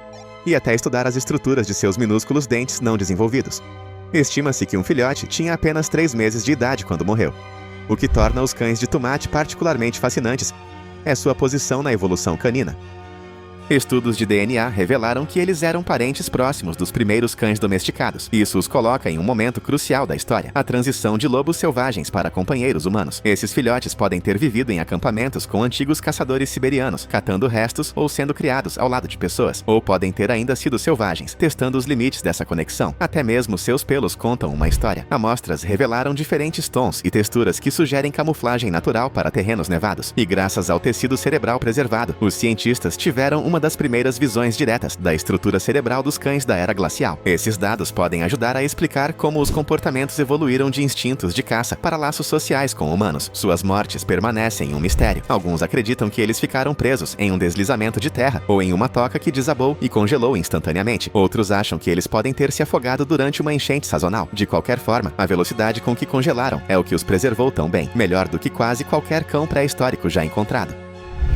[SPEAKER 1] e até estudar as estruturas de seus minúsculos dentes não desenvolvidos. Estima-se que um filhote tinha apenas 3 meses de idade quando morreu. O que torna os cães de Tumat particularmente fascinantes é sua posição na evolução canina. Estudos de DNA revelaram que eles eram parentes próximos dos primeiros cães domesticados. Isso os coloca em um momento crucial da história, a transição de lobos selvagens para companheiros humanos. Esses filhotes podem ter vivido em acampamentos com antigos caçadores siberianos, catando restos ou sendo criados ao lado de pessoas, ou podem ter ainda sido selvagens, testando os limites dessa conexão. Até mesmo seus pelos contam uma história. Amostras revelaram diferentes tons e texturas que sugerem camuflagem natural para terrenos nevados. E graças ao tecido cerebral preservado, os cientistas tiveram uma das primeiras visões diretas da estrutura cerebral dos cães da era glacial. Esses dados podem ajudar a explicar como os comportamentos evoluíram de instintos de caça para laços sociais com humanos. Suas mortes permanecem um mistério. Alguns acreditam que eles ficaram presos em um deslizamento de terra ou em uma toca que desabou e congelou instantaneamente. Outros acham que eles podem ter se afogado durante uma enchente sazonal. De qualquer forma, a velocidade com que congelaram é o que os preservou tão bem, melhor do que quase qualquer cão pré-histórico já encontrado.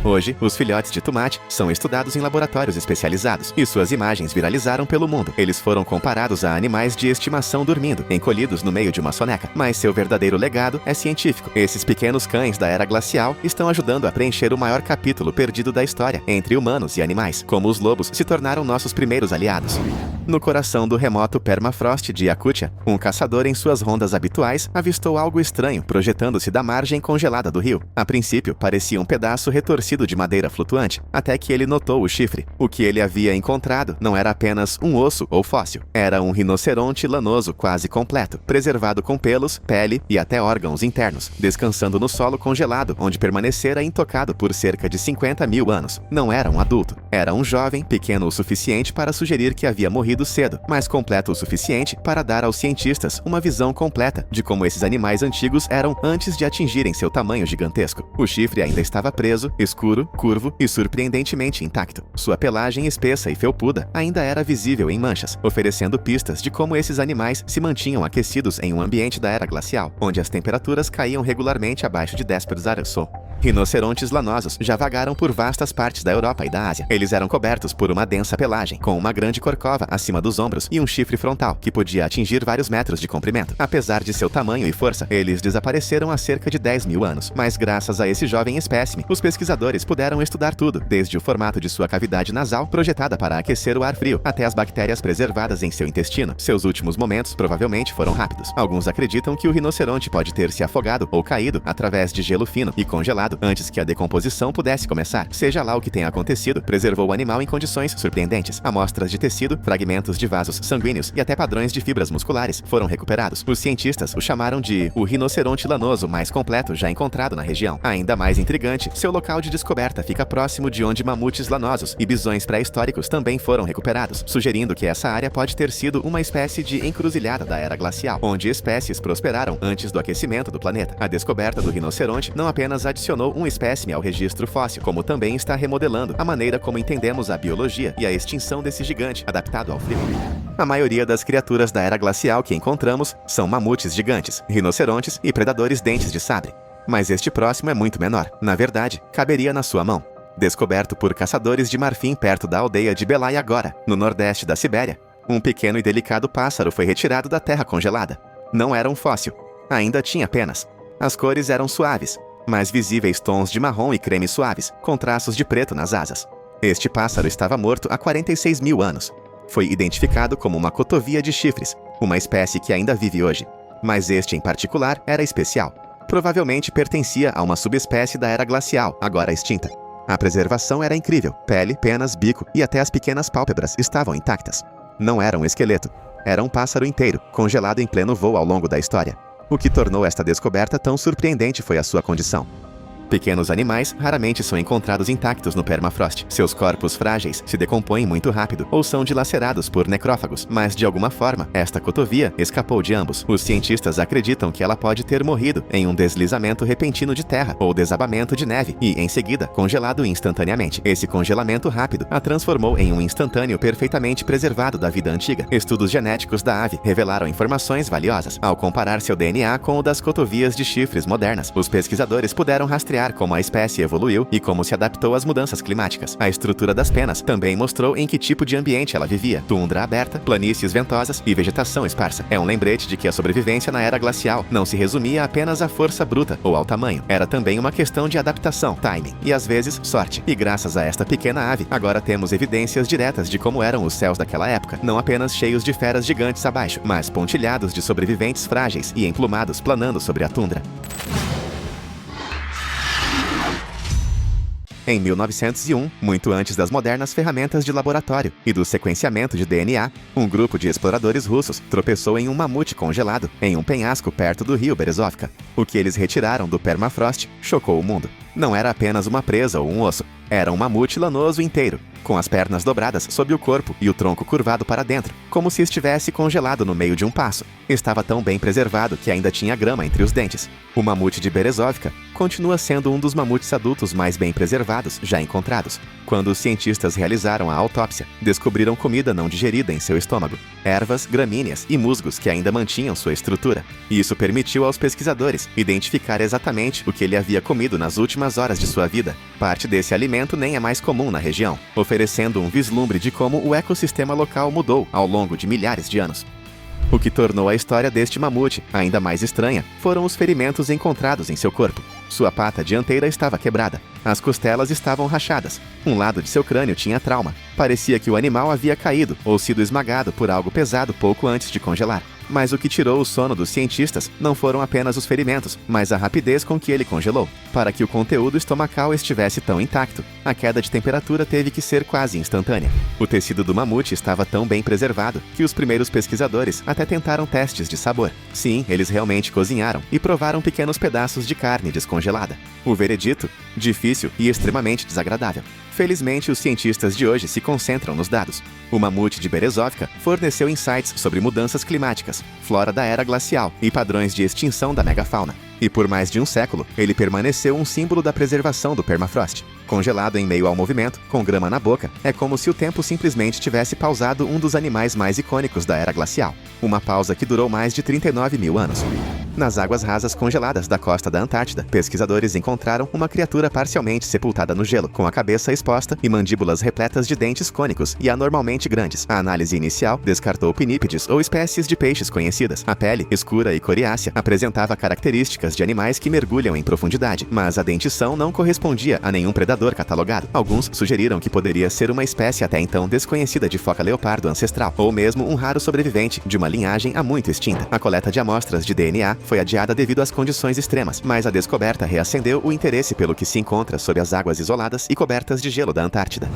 [SPEAKER 1] Hoje, os filhotes de Tumat são estudados em laboratórios especializados e suas imagens viralizaram pelo mundo. Eles foram comparados a animais de estimação dormindo, encolhidos no meio de uma soneca. Mas seu verdadeiro legado é científico. Esses pequenos cães da era glacial estão ajudando a preencher o maior capítulo perdido da história entre humanos e animais, como os lobos se tornaram nossos primeiros aliados. No coração do remoto permafrost de Yakutia, um caçador em suas rondas habituais avistou algo estranho projetando-se da margem congelada do rio. A princípio, parecia um pedaço retorcido de madeira flutuante, até que ele notou o chifre. O que ele havia encontrado não era apenas um osso ou fóssil. Era um rinoceronte lanoso quase completo, preservado com pelos, pele e até órgãos internos, descansando no solo congelado, onde permanecera intocado por cerca de 50.000 anos. Não era um adulto. Era um jovem, pequeno o suficiente para sugerir que havia morrido cedo, mas completo o suficiente para dar aos cientistas uma visão completa de como esses animais antigos eram antes de atingirem seu tamanho gigantesco. O chifre ainda estava preso, escuro, curvo e surpreendentemente intacto. Sua pelagem espessa e felpuda ainda era visível em manchas, oferecendo pistas de como esses animais se mantinham aquecidos em um ambiente da era glacial, onde as temperaturas caíam regularmente abaixo de 10 °C. Rinocerontes lanosos já vagaram por vastas partes da Europa e da Ásia. Eles Eles eram cobertos por uma densa pelagem, com uma grande corcova acima dos ombros e um chifre frontal, que podia atingir vários metros de comprimento. Apesar de seu tamanho e força, eles desapareceram há cerca de 10 mil anos. Mas graças a esse jovem espécime, os pesquisadores puderam estudar tudo, desde o formato de sua cavidade nasal, projetada para aquecer o ar frio, até as bactérias preservadas em seu intestino. Seus últimos momentos provavelmente foram rápidos. Alguns acreditam que o rinoceronte pode ter se afogado ou caído através de gelo fino e congelado antes que a decomposição pudesse começar. Seja lá o que tenha acontecido, preservou o animal em condições surpreendentes. Amostras de tecido, fragmentos de vasos sanguíneos e até padrões de fibras musculares foram recuperados. Os cientistas o chamaram de o rinoceronte lanoso mais completo já encontrado na região. Ainda mais intrigante, seu local de descoberta fica próximo de onde mamutes lanosos e bisões pré-históricos também foram recuperados, sugerindo que essa área pode ter sido uma espécie de encruzilhada da era glacial, onde espécies prosperaram antes do aquecimento do planeta. A descoberta do rinoceronte não apenas adicionou um espécime ao registro fóssil, como também está remodelando a maneira como entendemos a biologia e a extinção desse gigante adaptado ao frio. A maioria das criaturas da era glacial que encontramos são mamutes gigantes, rinocerontes e predadores dentes de sabre. Mas este próximo é muito menor. Na verdade, caberia na sua mão. Descoberto por caçadores de marfim perto da aldeia de Belai Agora, no nordeste da Sibéria, um pequeno e delicado pássaro foi retirado da terra congelada. Não era um fóssil. Ainda tinha penas. As cores eram suaves, mas visíveis tons de marrom e creme suaves, com traços de preto nas asas. Este pássaro estava morto há 46 mil anos. Foi identificado como uma cotovia de chifres, uma espécie que ainda vive hoje. Mas este em particular era especial. Provavelmente pertencia a uma subespécie da era glacial, agora extinta. A preservação era incrível. Pele, penas, bico e até as pequenas pálpebras estavam intactas. Não era um esqueleto. Era um pássaro inteiro, congelado em pleno voo ao longo da história. O que tornou esta descoberta tão surpreendente foi a sua condição. Pequenos animais raramente são encontrados intactos no permafrost. Seus corpos frágeis se decompõem muito rápido ou são dilacerados por necrófagos, mas de alguma forma, esta cotovia escapou de ambos. Os cientistas acreditam que ela pode ter morrido em um deslizamento repentino de terra ou desabamento de neve e, em seguida, congelado instantaneamente. Esse congelamento rápido a transformou em um instantâneo perfeitamente preservado da vida antiga. Estudos genéticos da ave revelaram informações valiosas. Ao comparar seu DNA com o das cotovias de chifres modernas, os pesquisadores puderam rastrear como a espécie evoluiu e como se adaptou às mudanças climáticas. A estrutura das penas também mostrou em que tipo de ambiente ela vivia: tundra aberta, planícies ventosas e vegetação esparsa. É um lembrete de que a sobrevivência na era glacial não se resumia apenas à força bruta ou ao tamanho. Era também uma questão de adaptação, timing e às vezes sorte. E graças a esta pequena ave, agora temos evidências diretas de como eram os céus daquela época, não apenas cheios de feras gigantes abaixo, mas pontilhados de sobreviventes frágeis e emplumados planando sobre a tundra. Em 1901, muito antes das modernas ferramentas de laboratório e do sequenciamento de DNA, um grupo de exploradores russos tropeçou em um mamute congelado em um penhasco perto do rio Berezovka. O que eles retiraram do permafrost chocou o mundo. Não era apenas uma presa ou um osso, era um mamute lanoso inteiro, com as pernas dobradas sob o corpo e o tronco curvado para dentro, como se estivesse congelado no meio de um passo. Estava tão bem preservado que ainda tinha grama entre os dentes. O mamute de Berezovka continua sendo um dos mamutes adultos mais bem preservados já encontrados. Quando os cientistas realizaram a autópsia, descobriram comida não digerida em seu estômago, ervas, gramíneas e musgos que ainda mantinham sua estrutura. Isso permitiu aos pesquisadores identificar exatamente o que ele havia comido nas últimas horas de sua vida. Parte desse alimento nem é mais comum na região, oferecendo um vislumbre de como o ecossistema local mudou ao longo de milhares de anos. O que tornou a história deste mamute ainda mais estranha foram os ferimentos encontrados em seu corpo. Sua pata dianteira estava quebrada, as costelas estavam rachadas, um lado de seu crânio tinha trauma. Parecia que o animal havia caído ou sido esmagado por algo pesado pouco antes de congelar. Mas o que tirou o sono dos cientistas não foram apenas os ferimentos, mas a rapidez com que ele congelou. Para que o conteúdo estomacal estivesse tão intacto, a queda de temperatura teve que ser quase instantânea. O tecido do mamute estava tão bem preservado que os primeiros pesquisadores até tentaram testes de sabor. Sim, eles realmente cozinharam e provaram pequenos pedaços de carne descongelada. O veredito? Difícil e extremamente desagradável. Felizmente, os cientistas de hoje se concentram nos dados. O mamute de Berezovka forneceu insights sobre mudanças climáticas, flora da era glacial e padrões de extinção da megafauna. E por mais de um século, ele permaneceu um símbolo da preservação do permafrost. Congelado em meio ao movimento, com grama na boca, é como se o tempo simplesmente tivesse pausado um dos animais mais icônicos da era glacial. Uma pausa que durou mais de 39 mil anos. Nas águas rasas congeladas da costa da Antártida, pesquisadores encontraram uma criatura parcialmente sepultada no gelo, com a cabeça exposta e mandíbulas repletas de dentes cônicos e anormalmente grandes. A análise inicial descartou pinípedes ou espécies de peixes conhecidas. A pele, escura e coriácea, apresentava características de animais que mergulham em profundidade, mas a dentição não correspondia a nenhum predador catalogado. Alguns sugeriram que poderia ser uma espécie até então desconhecida de foca-leopardo ancestral, ou mesmo um raro sobrevivente de uma linhagem há muito extinta. A coleta de amostras de DNA foi adiada devido às condições extremas, mas a descoberta reacendeu o interesse pelo que se encontra sob as águas isoladas e cobertas de gelo da Antártida.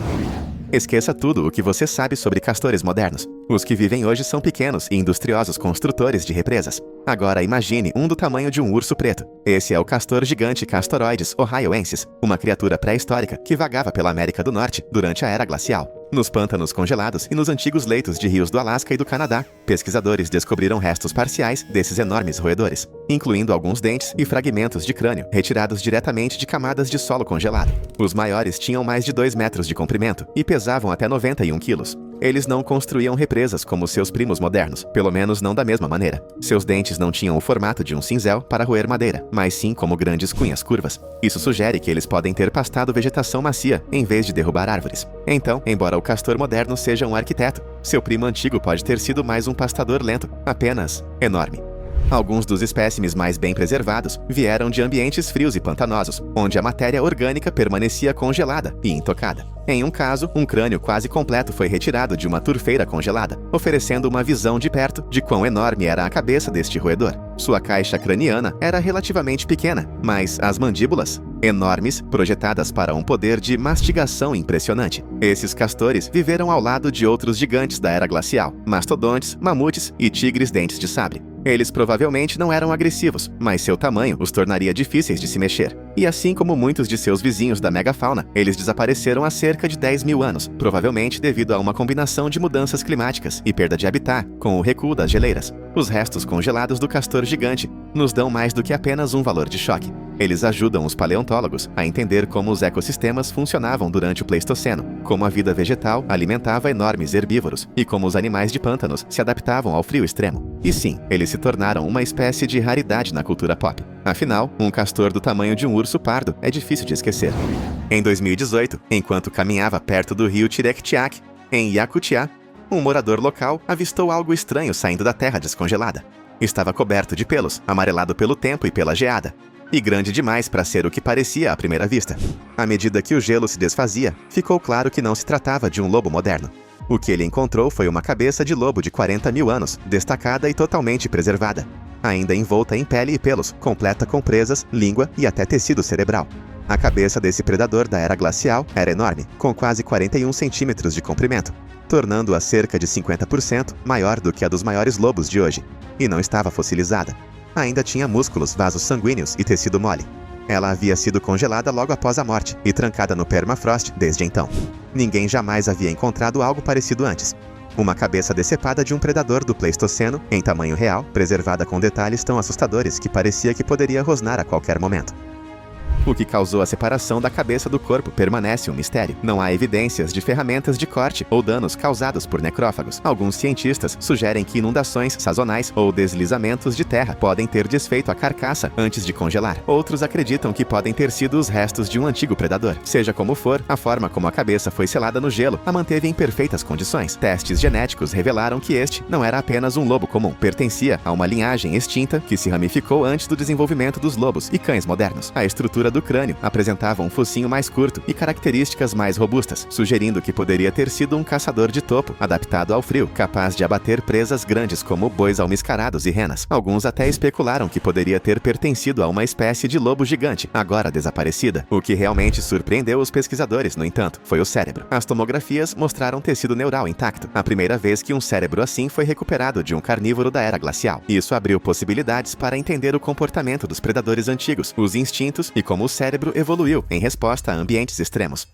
[SPEAKER 1] Esqueça tudo o que você sabe sobre castores modernos. Os que vivem hoje são pequenos e industriosos construtores de represas. Agora imagine um do tamanho de um urso preto. Esse é o castor gigante Castoroides ohioensis, uma criatura pré-histórica que vagava pela América do Norte durante a Era Glacial. Nos pântanos congelados e nos antigos leitos de rios do Alasca e do Canadá, pesquisadores descobriram restos parciais desses enormes roedores, incluindo alguns dentes e fragmentos de crânio retirados diretamente de camadas de solo congelado. Os maiores tinham mais de 2 metros de comprimento e pesavam até 91 quilos. Eles não construíam represas como seus primos modernos, pelo menos não da mesma maneira. Seus dentes não tinham o formato de um cinzel para roer madeira, mas sim como grandes cunhas curvas. Isso sugere que eles podem ter pastado vegetação macia, em vez de derrubar árvores. Então, embora o castor moderno seja um arquiteto, seu primo antigo pode ter sido mais um pastador lento, apenas enorme. Alguns dos espécimes mais bem preservados vieram de ambientes frios e pantanosos, onde a matéria orgânica permanecia congelada e intocada. Em um caso, um crânio quase completo foi retirado de uma turfeira congelada, oferecendo uma visão de perto de quão enorme era a cabeça deste roedor. Sua caixa craniana era relativamente pequena, mas as mandíbulas, enormes, projetadas para um poder de mastigação impressionante. Esses castores viveram ao lado de outros gigantes da Era Glacial, mastodontes, mamutes e tigres dentes de sabre. Eles provavelmente não eram agressivos, mas seu tamanho os tornaria difíceis de se mexer. E assim como muitos de seus vizinhos da megafauna, eles desapareceram há cerca de 10 mil anos, provavelmente devido a uma combinação de mudanças climáticas e perda de habitat com o recuo das geleiras. Os restos congelados do castor gigante nos dão mais do que apenas um valor de choque. Eles ajudam os paleontólogos a entender como os ecossistemas funcionavam durante o Pleistoceno, como a vida vegetal alimentava enormes herbívoros e como os animais de pântanos se adaptavam ao frio extremo. E sim, eles se tornaram uma espécie de raridade na cultura pop. Afinal, um castor do tamanho de um urso pardo é difícil de esquecer. Em 2018, enquanto caminhava perto do rio Tirectiac, em Yakutia, um morador local avistou algo estranho saindo da terra descongelada. Estava coberto de pelos, amarelado pelo tempo e pela geada, e grande demais para ser o que parecia à primeira vista. À medida que o gelo se desfazia, ficou claro que não se tratava de um lobo moderno. O que ele encontrou foi uma cabeça de lobo de 40 mil anos, destacada e totalmente preservada, ainda envolta em pele e pelos, completa com presas, língua e até tecido cerebral. A cabeça desse predador da Era Glacial era enorme, com quase 41 centímetros de comprimento, tornando-a cerca de 50% maior do que a dos maiores lobos de hoje, e não estava fossilizada. Ainda tinha músculos, vasos sanguíneos e tecido mole. Ela havia sido congelada logo após a morte e trancada no permafrost desde então. Ninguém jamais havia encontrado algo parecido antes. Uma cabeça decepada de um predador do Pleistoceno, em tamanho real, preservada com detalhes tão assustadores que parecia que poderia rosnar a qualquer momento. O que causou a separação da cabeça do corpo permanece um mistério. Não há evidências de ferramentas de corte ou danos causados por necrófagos. Alguns cientistas sugerem que inundações sazonais ou deslizamentos de terra podem ter desfeito a carcaça antes de congelar. Outros acreditam que podem ter sido os restos de um antigo predador. Seja como for, a forma como a cabeça foi selada no gelo a manteve em perfeitas condições. Testes genéticos revelaram que este não era apenas um lobo comum. Pertencia a uma linhagem extinta que se ramificou antes do desenvolvimento dos lobos e cães modernos. A estrutura do crânio apresentava um focinho mais curto e características mais robustas, sugerindo que poderia ter sido um caçador de topo, adaptado ao frio, capaz de abater presas grandes como bois almiscarados e renas. Alguns até especularam que poderia ter pertencido a uma espécie de lobo gigante, agora desaparecida. O que realmente surpreendeu os pesquisadores, no entanto, foi o cérebro. As tomografias mostraram tecido neural intacto, a primeira vez que um cérebro assim foi recuperado de um carnívoro da Era Glacial. Isso abriu possibilidades para entender o comportamento dos predadores antigos, os instintos e como o cérebro evoluiu em resposta a ambientes extremos.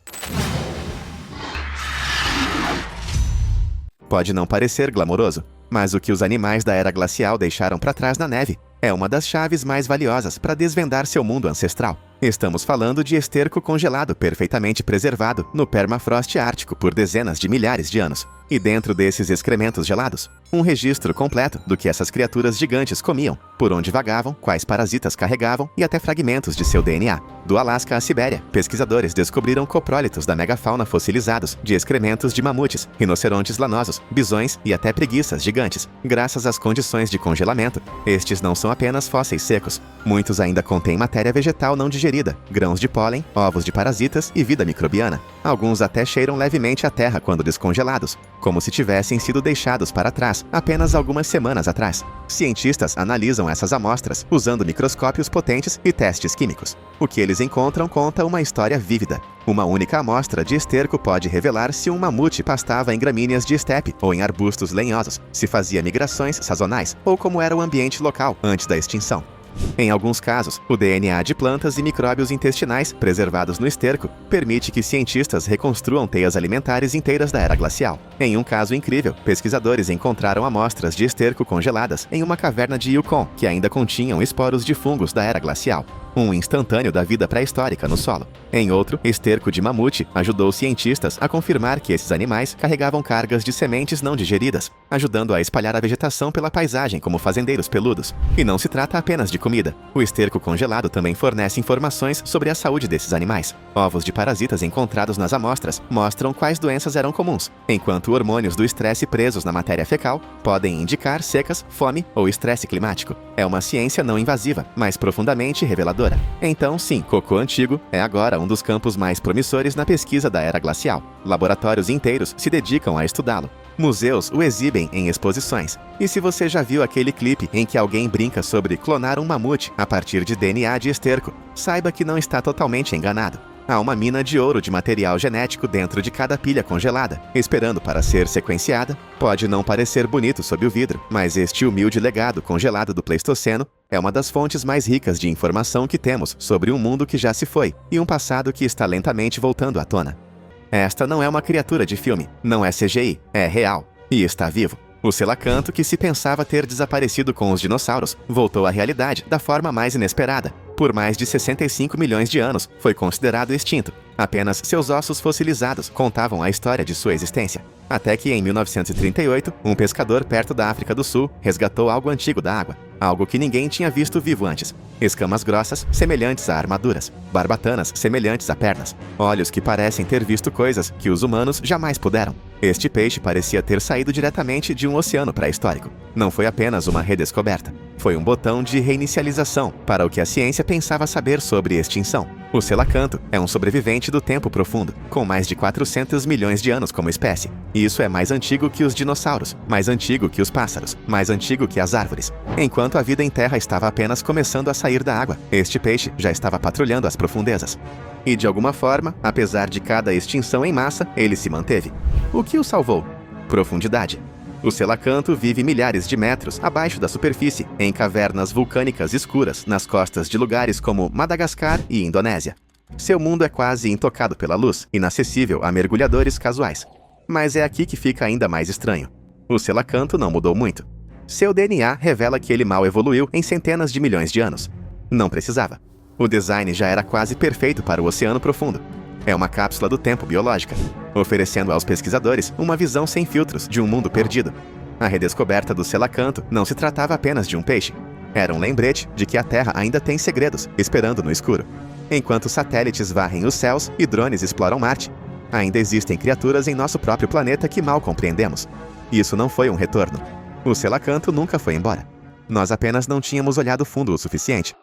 [SPEAKER 1] Pode não parecer glamouroso, mas o que os animais da Era Glacial deixaram para trás na neve é uma das chaves mais valiosas para desvendar seu mundo ancestral. Estamos falando de esterco congelado perfeitamente preservado no permafrost ártico por dezenas de milhares de anos. E dentro desses excrementos gelados, um registro completo do que essas criaturas gigantes comiam, por onde vagavam, quais parasitas carregavam e até fragmentos de seu DNA. Do Alasca à Sibéria, pesquisadores descobriram coprólitos da megafauna fossilizados de excrementos de mamutes, rinocerontes lanosos, bisões e até preguiças gigantes. Graças às condições de congelamento, estes não são apenas fósseis secos. Muitos ainda contêm matéria vegetal não digerida, grãos de pólen, ovos de parasitas e vida microbiana. Alguns até cheiram levemente a terra quando descongelados, como se tivessem sido deixados para trás apenas algumas semanas atrás. Cientistas analisam essas amostras usando microscópios potentes e testes químicos. O que eles encontram conta uma história vívida. Uma única amostra de esterco pode revelar se um mamute pastava em gramíneas de estepe ou em arbustos lenhosos, se fazia migrações sazonais ou como era o ambiente local antes da extinção. Em alguns casos, o DNA de plantas e micróbios intestinais preservados no esterco permite que cientistas reconstruam teias alimentares inteiras da era glacial. Em um caso incrível, pesquisadores encontraram amostras de esterco congeladas em uma caverna de Yukon que ainda continham esporos de fungos da era glacial. Um instantâneo da vida pré-histórica no solo. Em outro, esterco de mamute ajudou cientistas a confirmar que esses animais carregavam cargas de sementes não digeridas, ajudando a espalhar a vegetação pela paisagem como fazendeiros peludos. E não se trata apenas de comida. O esterco congelado também fornece informações sobre a saúde desses animais. Ovos de parasitas encontrados nas amostras mostram quais doenças eram comuns, enquanto hormônios do estresse presos na matéria fecal podem indicar secas, fome ou estresse climático. É uma ciência não invasiva, mas profundamente reveladora. Então, sim, cocô antigo é agora um dos campos mais promissores na pesquisa da era glacial. Laboratórios inteiros se dedicam a estudá-lo. Museus o exibem em exposições. E se você já viu aquele clipe em que alguém brinca sobre clonar um mamute a partir de DNA de esterco, saiba que não está totalmente enganado. Há uma mina de ouro de material genético dentro de cada pilha congelada, esperando para ser sequenciada. Pode não parecer bonito sob o vidro, mas este humilde legado congelado do Pleistoceno é uma das fontes mais ricas de informação que temos sobre um mundo que já se foi e um passado que está lentamente voltando à tona. Esta não é uma criatura de filme, não é CGI, é real e está vivo. O selacanto, que se pensava ter desaparecido com os dinossauros, voltou à realidade da forma mais inesperada. Por mais de 65 milhões de anos, foi considerado extinto. Apenas seus ossos fossilizados contavam a história de sua existência. Até que, em 1938, um pescador perto da África do Sul resgatou algo antigo da água. Algo que ninguém tinha visto vivo antes. Escamas grossas, semelhantes a armaduras. Barbatanas, semelhantes a pernas. Olhos que parecem ter visto coisas que os humanos jamais puderam. Este peixe parecia ter saído diretamente de um oceano pré-histórico. Não foi apenas uma redescoberta. Foi um botão de reinicialização para o que a ciência pensava saber sobre extinção. O selacanto é um sobrevivente do tempo profundo, com mais de 400 milhões de anos como espécie. E isso é mais antigo que os dinossauros, mais antigo que os pássaros, mais antigo que as árvores. Enquanto a vida em terra estava apenas começando a sair da água, este peixe já estava patrulhando as profundezas. E de alguma forma, apesar de cada extinção em massa, ele se manteve. O que o salvou? Profundidade. O selacanto vive milhares de metros abaixo da superfície, em cavernas vulcânicas escuras nas costas de lugares como Madagascar e Indonésia. Seu mundo é quase intocado pela luz, inacessível a mergulhadores casuais. Mas é aqui que fica ainda mais estranho. O selacanto não mudou muito. Seu DNA revela que ele mal evoluiu em centenas de milhões de anos. Não precisava. O design já era quase perfeito para o oceano profundo. É uma cápsula do tempo biológica, oferecendo aos pesquisadores uma visão sem filtros de um mundo perdido. A redescoberta do selacanto não se tratava apenas de um peixe. Era um lembrete de que a Terra ainda tem segredos esperando no escuro. Enquanto satélites varrem os céus e drones exploram Marte, ainda existem criaturas em nosso próprio planeta que mal compreendemos. Isso não foi um retorno. O selacanto nunca foi embora. Nós apenas não tínhamos olhado fundo o suficiente.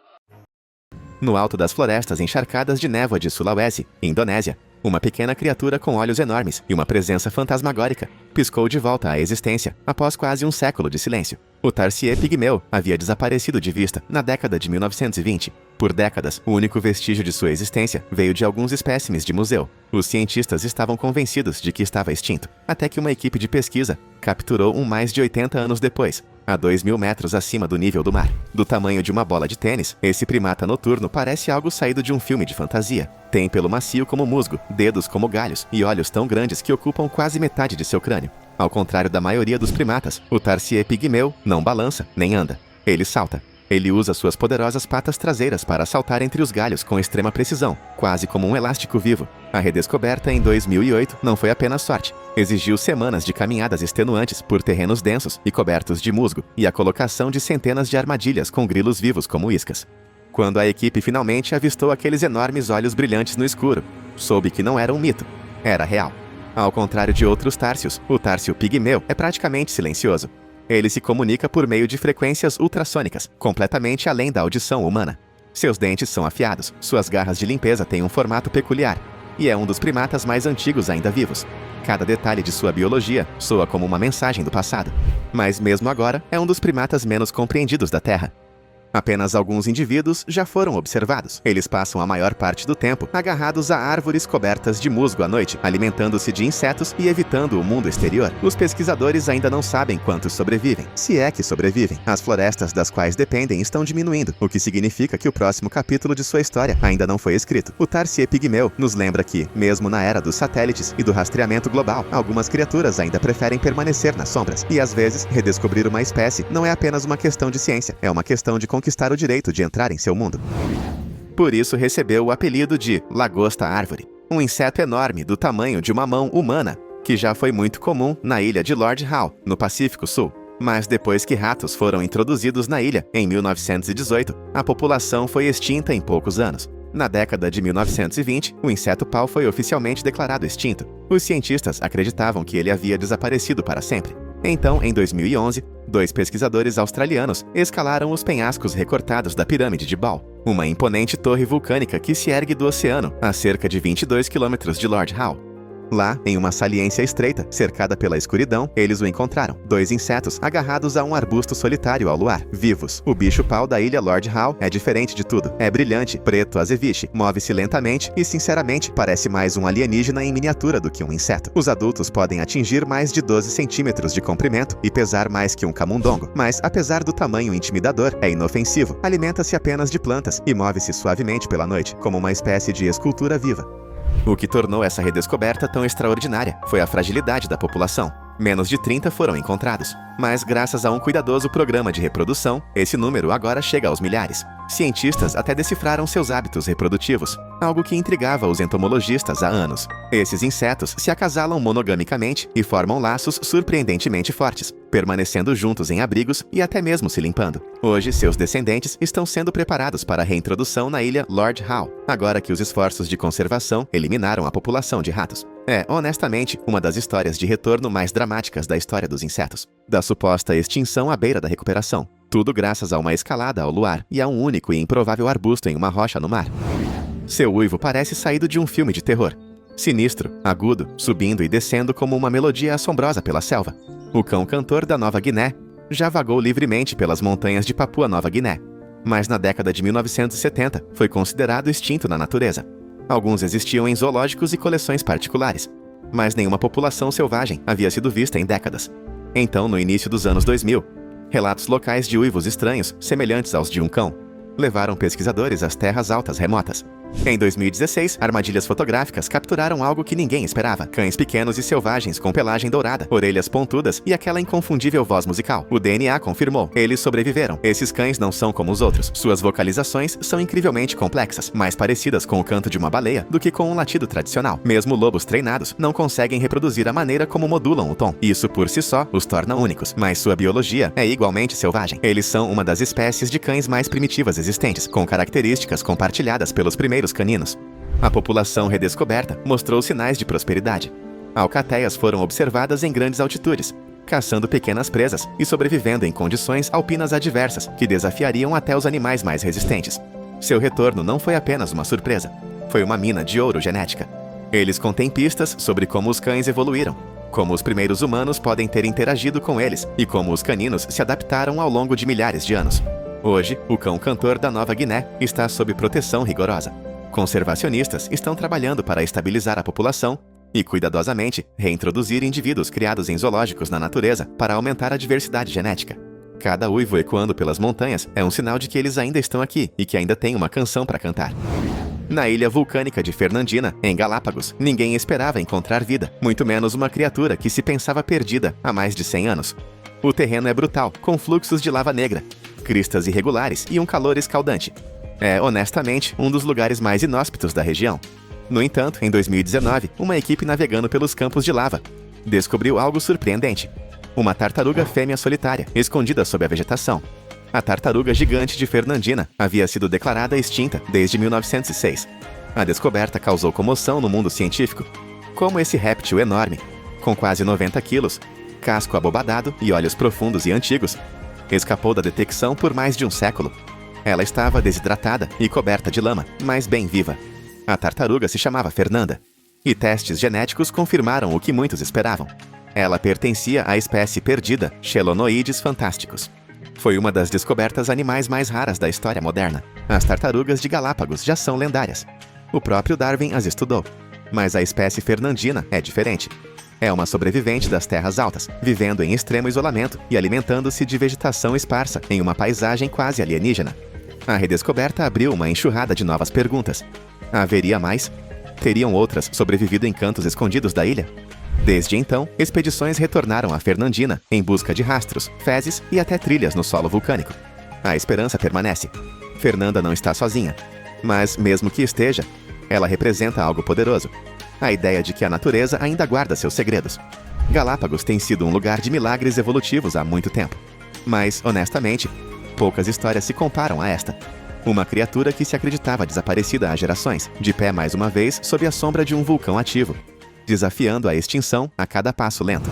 [SPEAKER 1] No alto das florestas encharcadas de névoa de Sulawesi, Indonésia, uma pequena criatura com olhos enormes e uma presença fantasmagórica piscou de volta à existência após quase um século de silêncio. O tarsier pigmeu havia desaparecido de vista na década de 1920. Por décadas, o único vestígio de sua existência veio de alguns espécimes de museu. Os cientistas estavam convencidos de que estava extinto, até que uma equipe de pesquisa capturou um mais de 80 anos depois, a 2.000 metros acima do nível do mar. Do tamanho de uma bola de tênis, esse primata noturno parece algo saído de um filme de fantasia. Tem pelo macio como musgo, dedos como galhos e olhos tão grandes que ocupam quase metade de seu crânio. Ao contrário da maioria dos primatas, o tarsier pigmeu não balança nem anda. Ele salta. Ele usa suas poderosas patas traseiras para saltar entre os galhos com extrema precisão, quase como um elástico vivo. A redescoberta em 2008 não foi apenas sorte. Exigiu semanas de caminhadas extenuantes por terrenos densos e cobertos de musgo, e a colocação de centenas de armadilhas com grilos vivos como iscas. Quando a equipe finalmente avistou aqueles enormes olhos brilhantes no escuro, soube que não era um mito, era real. Ao contrário de outros társios, o társio pigmeu é praticamente silencioso. Ele se comunica por meio de frequências ultrassônicas, completamente além da audição humana. Seus dentes são afiados, suas garras de limpeza têm um formato peculiar, e é um dos primatas mais antigos ainda vivos. Cada detalhe de sua biologia soa como uma mensagem do passado. Mas mesmo agora, é um dos primatas menos compreendidos da Terra. Apenas alguns indivíduos já foram observados. Eles passam a maior parte do tempo agarrados a árvores cobertas de musgo à noite, alimentando-se de insetos e evitando o mundo exterior. Os pesquisadores ainda não sabem quantos sobrevivem, se é que sobrevivem. As florestas das quais dependem estão diminuindo, o que significa que o próximo capítulo de sua história ainda não foi escrito. O Tarsier pigmeu nos lembra que, mesmo na era dos satélites e do rastreamento global, algumas criaturas ainda preferem permanecer nas sombras. E às vezes, redescobrir uma espécie não é apenas uma questão de ciência, é uma questão de conquistar o direito de entrar em seu mundo. Por isso recebeu o apelido de lagosta-árvore, um inseto enorme do tamanho de uma mão humana, que já foi muito comum na ilha de Lord Howe, no Pacífico Sul. Mas depois que ratos foram introduzidos na ilha, em 1918, a população foi extinta em poucos anos. Na década de 1920, o inseto-pau foi oficialmente declarado extinto. Os cientistas acreditavam que ele havia desaparecido para sempre. Então, em 2011, 2 pesquisadores australianos escalaram os penhascos recortados da pirâmide de Ball, uma imponente torre vulcânica que se ergue do oceano a cerca de 22 quilômetros de Lord Howe. Lá, em uma saliência estreita, cercada pela escuridão, eles o encontraram. 2 insetos agarrados a um arbusto solitário ao luar, vivos. O bicho-pau da ilha Lord Howe é diferente de tudo. É brilhante, preto azeviche, move-se lentamente e, sinceramente, parece mais um alienígena em miniatura do que um inseto. Os adultos podem atingir mais de 12 centímetros de comprimento e pesar mais que um camundongo. Mas, apesar do tamanho intimidador, é inofensivo. Alimenta-se apenas de plantas e move-se suavemente pela noite, como uma espécie de escultura viva. O que tornou essa redescoberta tão extraordinária foi a fragilidade da população. Menos de 30 foram encontrados, mas graças a um cuidadoso programa de reprodução, esse número agora chega aos milhares. Cientistas até decifraram seus hábitos reprodutivos, algo que intrigava os entomologistas há anos. Esses insetos se acasalam monogamicamente e formam laços surpreendentemente fortes, permanecendo juntos em abrigos e até mesmo se limpando. Hoje, seus descendentes estão sendo preparados para a reintrodução na ilha Lord Howe, agora que os esforços de conservação eliminaram a população de ratos. É, honestamente, uma das histórias de retorno mais dramáticas da história dos insetos. Da suposta extinção à beira da recuperação. Tudo graças a uma escalada ao luar e a um único e improvável arbusto em uma rocha no mar. Seu uivo parece saído de um filme de terror. Sinistro, agudo, subindo e descendo como uma melodia assombrosa pela selva. O cão cantor da Nova Guiné já vagou livremente pelas montanhas de Papua Nova Guiné. Mas na década de 1970 foi considerado extinto na natureza. Alguns existiam em zoológicos e coleções particulares, mas nenhuma população selvagem havia sido vista em décadas. Então, no início dos anos 2000, relatos locais de uivos estranhos, semelhantes aos de um cão, levaram pesquisadores às terras altas remotas. Em 2016, armadilhas fotográficas capturaram algo que ninguém esperava. Cães pequenos e selvagens com pelagem dourada, orelhas pontudas e aquela inconfundível voz musical. O DNA confirmou. Eles sobreviveram. Esses cães não são como os outros. Suas vocalizações são incrivelmente complexas, mais parecidas com o canto de uma baleia do que com um latido tradicional. Mesmo lobos treinados não conseguem reproduzir a maneira como modulam o tom. Isso por si só os torna únicos, mas sua biologia é igualmente selvagem. Eles são uma das espécies de cães mais primitivas existentes, com características compartilhadas pelos primeiros caninos. A população redescoberta mostrou sinais de prosperidade. Alcateias foram observadas em grandes altitudes, caçando pequenas presas e sobrevivendo em condições alpinas adversas que desafiariam até os animais mais resistentes. Seu retorno não foi apenas uma surpresa, foi uma mina de ouro genética. Eles contêm pistas sobre como os cães evoluíram, como os primeiros humanos podem ter interagido com eles e como os caninos se adaptaram ao longo de milhares de anos. Hoje, o cão cantor da Nova Guiné está sob proteção rigorosa. Conservacionistas estão trabalhando para estabilizar a população e, cuidadosamente, reintroduzir indivíduos criados em zoológicos na natureza para aumentar a diversidade genética. Cada uivo ecoando pelas montanhas é um sinal de que eles ainda estão aqui e que ainda têm uma canção para cantar. Na ilha vulcânica de Fernandina, em Galápagos, ninguém esperava encontrar vida, muito menos uma criatura que se pensava perdida há mais de 100 anos. O terreno é brutal, com fluxos de lava negra. cristas irregulares e um calor escaldante. É, honestamente, um dos lugares mais inóspitos da região. No entanto, em 2019, uma equipe navegando pelos campos de lava descobriu algo surpreendente. Uma tartaruga fêmea solitária, escondida sob a vegetação. A tartaruga gigante de Fernandina havia sido declarada extinta desde 1906. A descoberta causou comoção no mundo científico. Como esse réptil enorme, com quase 90 quilos, casco abobadado e olhos profundos e antigos, escapou da detecção por mais de um século. Ela estava desidratada e coberta de lama, mas bem viva. A tartaruga se chamava Fernanda, e testes genéticos confirmaram o que muitos esperavam. Ela pertencia à espécie perdida Chelonoides fantásticos. Foi uma das descobertas animais mais raras da história moderna. As tartarugas de Galápagos já são lendárias. O próprio Darwin as estudou. Mas a espécie fernandina é diferente. É uma sobrevivente das terras altas, vivendo em extremo isolamento e alimentando-se de vegetação esparsa em uma paisagem quase alienígena. A redescoberta abriu uma enxurrada de novas perguntas. Haveria mais? Teriam outras sobrevivido em cantos escondidos da ilha? Desde então, expedições retornaram a Fernandina em busca de rastros, fezes e até trilhas no solo vulcânico. A esperança permanece. Fernanda não está sozinha. Mas, mesmo que esteja, ela representa algo poderoso. A ideia de que a natureza ainda guarda seus segredos. Galápagos tem sido um lugar de milagres evolutivos há muito tempo. Mas, honestamente, poucas histórias se comparam a esta. Uma criatura que se acreditava desaparecida há gerações, de pé mais uma vez sob a sombra de um vulcão ativo, desafiando a extinção a cada passo lento.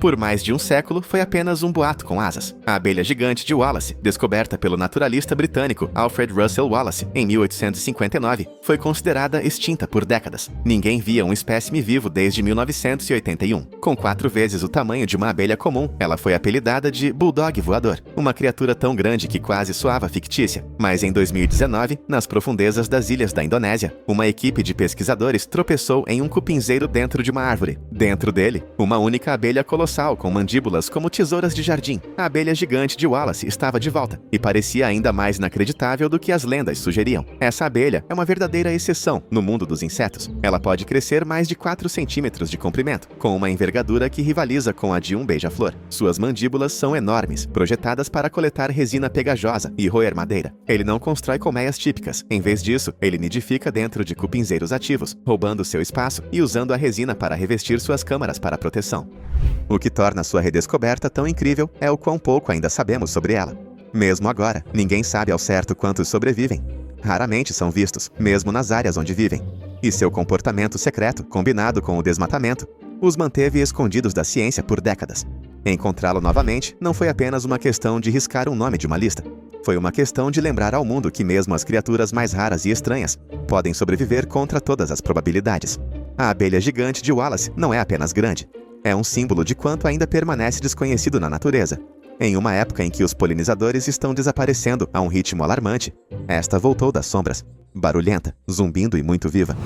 [SPEAKER 1] Por mais de um século, foi apenas um boato com asas. A abelha gigante de Wallace, descoberta pelo naturalista britânico Alfred Russel Wallace em 1859, foi considerada extinta por décadas. Ninguém via um espécime vivo desde 1981. Com 4 vezes o tamanho de uma abelha comum, ela foi apelidada de bulldog voador, uma criatura tão grande que quase soava fictícia. Mas em 2019, nas profundezas das ilhas da Indonésia, uma equipe de pesquisadores tropeçou em um cupinzeiro dentro de uma árvore. Dentro dele, uma única abelha colossal com mandíbulas como tesouras de jardim. A abelha gigante de Wallace estava de volta e parecia ainda mais inacreditável do que as lendas sugeriam. Essa abelha é uma verdadeira exceção no mundo dos insetos. Ela pode crescer mais de 4 centímetros de comprimento, com uma envergadura que rivaliza com a de um beija-flor. Suas mandíbulas são enormes, projetadas para coletar resina pegajosa e roer madeira. Ele não constrói colmeias típicas. Em vez disso, ele nidifica dentro de cupinzeiros ativos, roubando seu espaço e usando a resina para revestir suas câmaras para proteção. O que torna sua redescoberta tão incrível é o quão pouco ainda sabemos sobre ela. Mesmo agora, ninguém sabe ao certo quantos sobrevivem. Raramente são vistos, mesmo nas áreas onde vivem. E seu comportamento secreto, combinado com o desmatamento, os manteve escondidos da ciência por décadas. Encontrá-lo novamente não foi apenas uma questão de riscar um nome de uma lista. Foi uma questão de lembrar ao mundo que mesmo as criaturas mais raras e estranhas podem sobreviver contra todas as probabilidades. A abelha gigante de Wallace não é apenas grande. É um símbolo de quanto ainda permanece desconhecido na natureza. Em uma época em que os polinizadores estão desaparecendo a um ritmo alarmante, esta voltou das sombras, barulhenta, zumbindo e muito viva.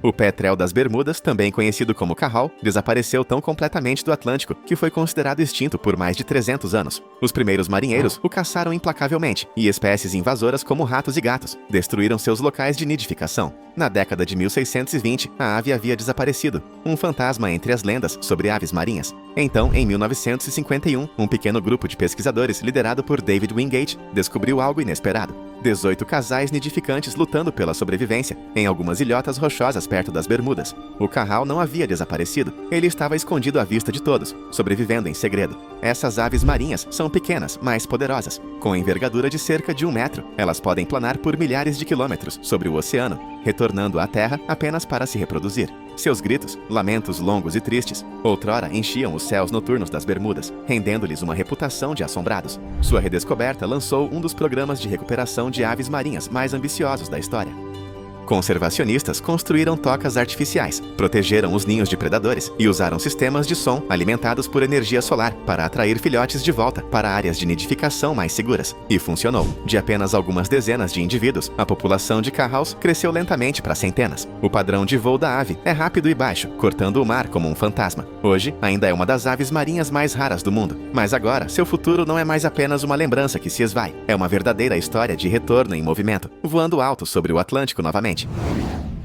[SPEAKER 1] O pétrel das Bermudas, também conhecido como carral, desapareceu tão completamente do Atlântico que foi considerado extinto por mais de 300 anos. Os primeiros marinheiros o caçaram implacavelmente, e espécies invasoras como ratos e gatos destruíram seus locais de nidificação. Na década de 1620, a ave havia desaparecido, um fantasma entre as lendas sobre aves marinhas. Então, em 1951, um pequeno grupo de pesquisadores liderado por David Wingate descobriu algo inesperado. 18 casais nidificantes lutando pela sobrevivência em algumas ilhotas rochosas perto das Bermudas. O carral não havia desaparecido, ele estava escondido à vista de todos, sobrevivendo em segredo. Essas aves marinhas são pequenas, mas poderosas. Com envergadura de cerca de 1 metro, elas podem planar por milhares de quilômetros sobre o oceano, retornando à terra apenas para se reproduzir. Seus gritos, lamentos longos e tristes, outrora enchiam os céus noturnos das Bermudas, rendendo-lhes uma reputação de assombrados. Sua redescoberta lançou um dos programas de recuperação de aves marinhas mais ambiciosos da história. Conservacionistas construíram tocas artificiais, protegeram os ninhos de predadores e usaram sistemas de som alimentados por energia solar para atrair filhotes de volta para áreas de nidificação mais seguras. E funcionou. De apenas algumas dezenas de indivíduos, a população de carraus cresceu lentamente para centenas. O padrão de voo da ave é rápido e baixo, cortando o mar como um fantasma. Hoje, ainda é uma das aves marinhas mais raras do mundo. Mas agora, seu futuro não é mais apenas uma lembrança que se esvai. É uma verdadeira história de retorno em movimento, voando alto sobre o Atlântico novamente.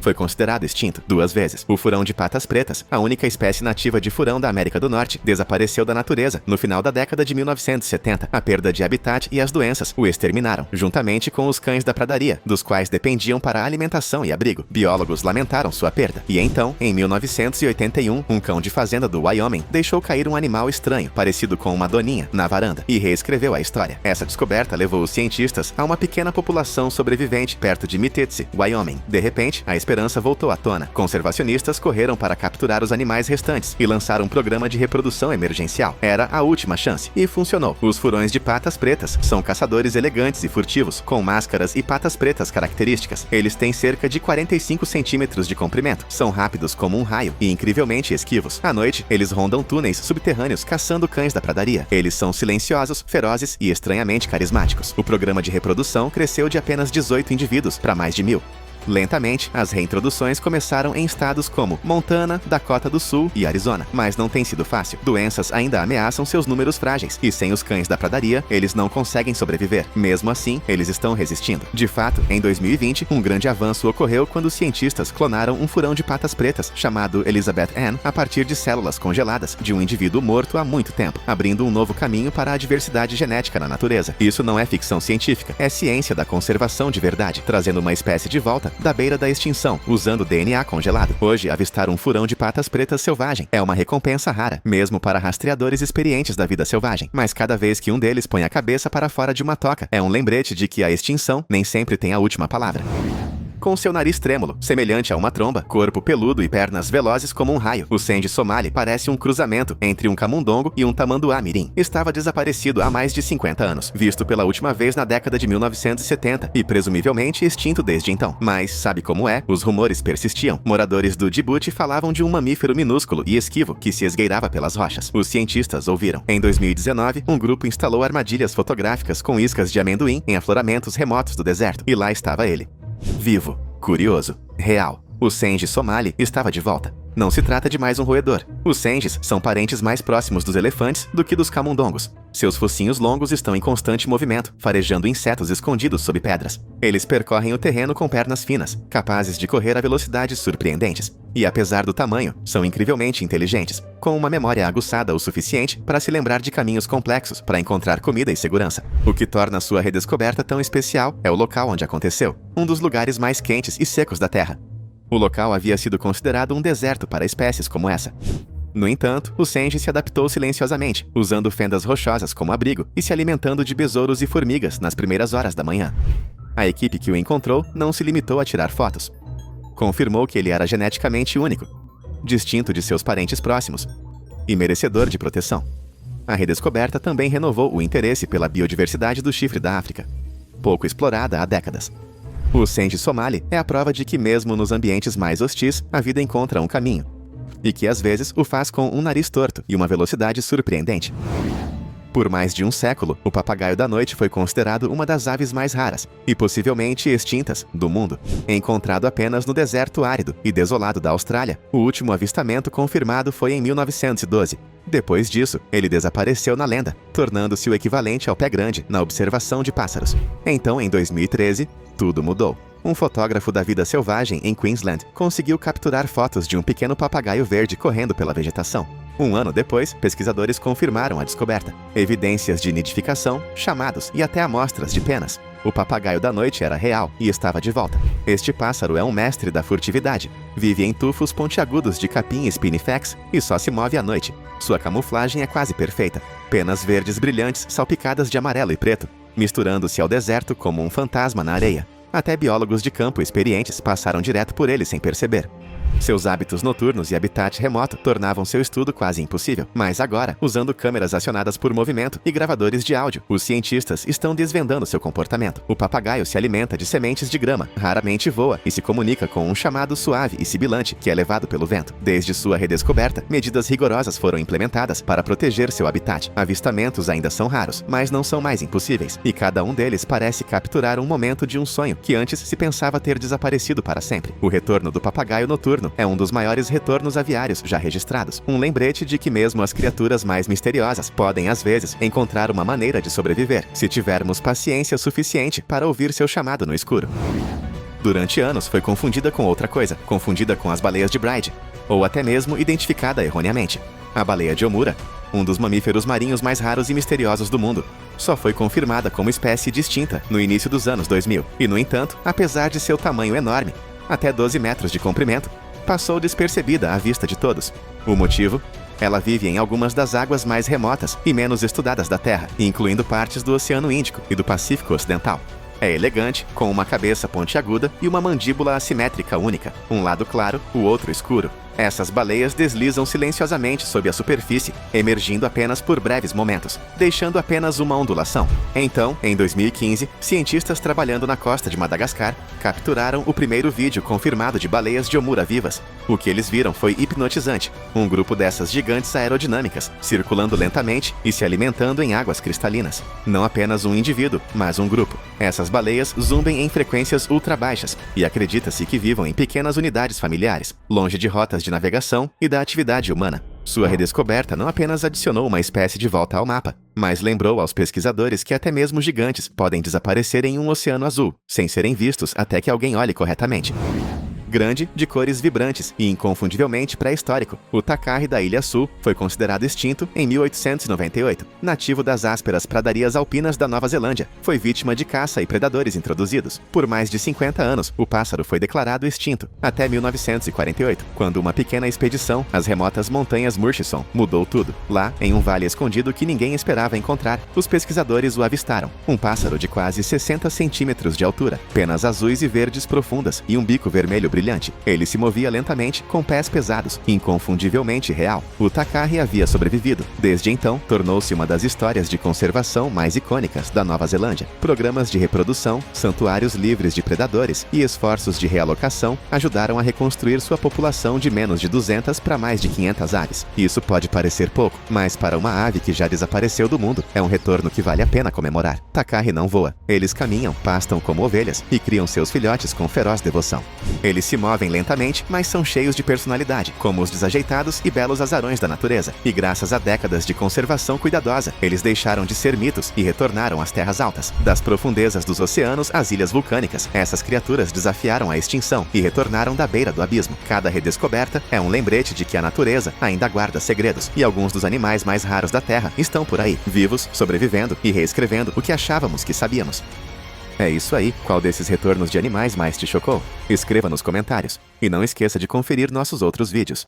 [SPEAKER 1] Foi considerado extinto 2 vezes. O furão de patas pretas, a única espécie nativa de furão da América do Norte, desapareceu da natureza no final da década de 1970. A perda de habitat e as doenças o exterminaram, juntamente com os cães da pradaria, dos quais dependiam para alimentação e abrigo. Biólogos lamentaram sua perda. E então, em 1981, um cão de fazenda do Wyoming deixou cair um animal estranho, parecido com uma doninha, na varanda, e reescreveu a história. Essa descoberta levou os cientistas a uma pequena população sobrevivente perto de Meeteetse, Wyoming. De repente, a esperança voltou à tona. Conservacionistas correram para capturar os animais restantes e lançaram um programa de reprodução emergencial. Era a última chance. E funcionou. Os furões de patas pretas são caçadores elegantes e furtivos, com máscaras e patas pretas características. Eles têm cerca de 45 centímetros de comprimento, são rápidos como um raio e incrivelmente esquivos. À noite, eles rondam túneis subterrâneos caçando cães da pradaria. Eles são silenciosos, ferozes e estranhamente carismáticos. O programa de reprodução cresceu de apenas 18 indivíduos para mais de 1.000. Lentamente, as reintroduções começaram em estados como Montana, Dakota do Sul e Arizona, mas não tem sido fácil. Doenças ainda ameaçam seus números frágeis, e sem os cães da pradaria, eles não conseguem sobreviver. Mesmo assim, eles estão resistindo. De fato, em 2020, um grande avanço ocorreu quando os cientistas clonaram um furão de patas pretas, chamado Elizabeth Ann, a partir de células congeladas de um indivíduo morto há muito tempo, abrindo um novo caminho para a diversidade genética na natureza. Isso não é ficção científica, é ciência da conservação de verdade, trazendo uma espécie de volta da beira da extinção, usando DNA congelado. Hoje, avistar um furão de patas pretas selvagem é uma recompensa rara, mesmo para rastreadores experientes da vida selvagem. Mas cada vez que um deles põe a cabeça para fora de uma toca, é um lembrete de que a extinção nem sempre tem a última palavra. Com seu nariz trêmulo, semelhante a uma tromba, corpo peludo e pernas velozes como um raio, o Sandy somali parece um cruzamento entre um camundongo e um tamanduá mirim. Estava desaparecido há mais de 50 anos, visto pela última vez na década de 1970 e presumivelmente extinto desde então. Mas sabe como é? Os rumores persistiam. Moradores do Djibouti falavam de um mamífero minúsculo e esquivo que se esgueirava pelas rochas. Os cientistas ouviram. Em 2019, um grupo instalou armadilhas fotográficas com iscas de amendoim em afloramentos remotos do deserto, e lá estava ele. Vivo, curioso, real. O Sandy somali estava de volta. Não se trata de mais um roedor. Os Sangis são parentes mais próximos dos elefantes do que dos camundongos. Seus focinhos longos estão em constante movimento, farejando insetos escondidos sob pedras. Eles percorrem o terreno com pernas finas, capazes de correr a velocidades surpreendentes. E apesar do tamanho, são incrivelmente inteligentes, com uma memória aguçada o suficiente para se lembrar de caminhos complexos para encontrar comida e segurança. O que torna sua redescoberta tão especial é o local onde aconteceu, um dos lugares mais quentes e secos da Terra. O local havia sido considerado um deserto para espécies como essa. No entanto, o Sandy se adaptou silenciosamente, usando fendas rochosas como abrigo e se alimentando de besouros e formigas nas primeiras horas da manhã. A equipe que o encontrou não se limitou a tirar fotos. Confirmou que ele era geneticamente único, distinto de seus parentes próximos e merecedor de proteção. A redescoberta também renovou o interesse pela biodiversidade do chifre da África, pouco explorada há décadas. O Sandy somali é a prova de que mesmo nos ambientes mais hostis, a vida encontra um caminho, e que às vezes o faz com um nariz torto e uma velocidade surpreendente. Por mais de um século, o papagaio da noite foi considerado uma das aves mais raras, e possivelmente extintas, do mundo. Encontrado apenas no deserto árido e desolado da Austrália, o último avistamento confirmado foi em 1912. Depois disso, ele desapareceu na lenda, tornando-se o equivalente ao pé grande na observação de pássaros. Então, em 2013, tudo mudou. Um fotógrafo da vida selvagem em Queensland conseguiu capturar fotos de um pequeno papagaio verde correndo pela vegetação. Um ano depois, pesquisadores confirmaram a descoberta. Evidências de nidificação, chamados e até amostras de penas. O papagaio da noite era real e estava de volta. Este pássaro é um mestre da furtividade. Vive em tufos pontiagudos de capim spinifex e só se move à noite. Sua camuflagem é quase perfeita. Penas verdes brilhantes salpicadas de amarelo e preto, misturando-se ao deserto como um fantasma na areia. Até biólogos de campo experientes passaram direto por ele sem perceber. Seus hábitos noturnos e habitat remoto tornavam seu estudo quase impossível. Mas agora, usando câmeras acionadas por movimento e gravadores de áudio, os cientistas estão desvendando seu comportamento. O papagaio se alimenta de sementes de grama, raramente voa e se comunica com um chamado suave e sibilante que é levado pelo vento. Desde sua redescoberta, medidas rigorosas foram implementadas para proteger seu habitat. Avistamentos ainda são raros, mas não são mais impossíveis, e cada um deles parece capturar um momento de um sonho que antes se pensava ter desaparecido para sempre. O retorno do papagaio noturno é um dos maiores retornos aviários já registrados. Um lembrete de que mesmo as criaturas mais misteriosas podem, às vezes, encontrar uma maneira de sobreviver, se tivermos paciência suficiente para ouvir seu chamado no escuro. Durante anos foi confundida com outra coisa, confundida com as baleias de Bride, ou até mesmo identificada erroneamente. A baleia de Omura, um dos mamíferos marinhos mais raros e misteriosos do mundo, só foi confirmada como espécie distinta no início dos anos 2000. E, no entanto, apesar de seu tamanho enorme, até 12 metros de comprimento, passou despercebida à vista de todos. O motivo? Ela vive em algumas das águas mais remotas e menos estudadas da Terra, incluindo partes do Oceano Índico e do Pacífico Ocidental. É elegante, com uma cabeça pontiaguda e uma mandíbula assimétrica única, um lado claro, o outro escuro. Essas baleias deslizam silenciosamente sob a superfície, emergindo apenas por breves momentos, deixando apenas uma ondulação. Então, em 2015, cientistas trabalhando na costa de Madagascar capturaram o primeiro vídeo confirmado de baleias de Omura vivas. O que eles viram foi hipnotizante. Um grupo dessas gigantes aerodinâmicas, circulando lentamente e se alimentando em águas cristalinas. Não apenas um indivíduo, mas um grupo. Essas baleias zumbem em frequências ultra baixas e acredita-se que vivam em pequenas unidades familiares, longe de rotas de navegação e da atividade humana. Sua redescoberta não apenas adicionou uma espécie de volta ao mapa, mas lembrou aos pesquisadores que até mesmo gigantes podem desaparecer em um oceano azul, sem serem vistos até que alguém olhe corretamente. Grande, de cores vibrantes e inconfundivelmente pré-histórico, o tacarre da Ilha Sul foi considerado extinto em 1898. Nativo das ásperas pradarias alpinas da Nova Zelândia, foi vítima de caça e predadores introduzidos. Por mais de 50 anos, o pássaro foi declarado extinto, até 1948, quando uma pequena expedição às remotas montanhas Murchison mudou tudo. Lá, em um vale escondido que ninguém esperava encontrar, os pesquisadores o avistaram. Um pássaro de quase 60 centímetros de altura, penas azuis e verdes profundas e um bico vermelho brilhante. Ele se movia lentamente, com pés pesados, inconfundivelmente real. O tacarre havia sobrevivido. Desde então, tornou-se uma das histórias de conservação mais icônicas da Nova Zelândia. Programas de reprodução, santuários livres de predadores e esforços de realocação ajudaram a reconstruir sua população de menos de 200 para mais de 500 aves. Isso pode parecer pouco, mas para uma ave que já desapareceu do mundo, é um retorno que vale a pena comemorar. Tacarre não voa. Eles caminham, pastam como ovelhas e criam seus filhotes com feroz devoção. Eles se movem lentamente, mas são cheios de personalidade, como os desajeitados e belos azarões da natureza. E graças a décadas de conservação cuidadosa, eles deixaram de ser mitos e retornaram às terras altas. Das profundezas dos oceanos às ilhas vulcânicas, essas criaturas desafiaram a extinção e retornaram da beira do abismo. Cada redescoberta é um lembrete de que a natureza ainda guarda segredos, e alguns dos animais mais raros da Terra estão por aí, vivos, sobrevivendo e reescrevendo o que achávamos que sabíamos. É isso aí. Qual desses retornos de animais mais te chocou? Escreva nos comentários. E não esqueça de conferir nossos outros vídeos.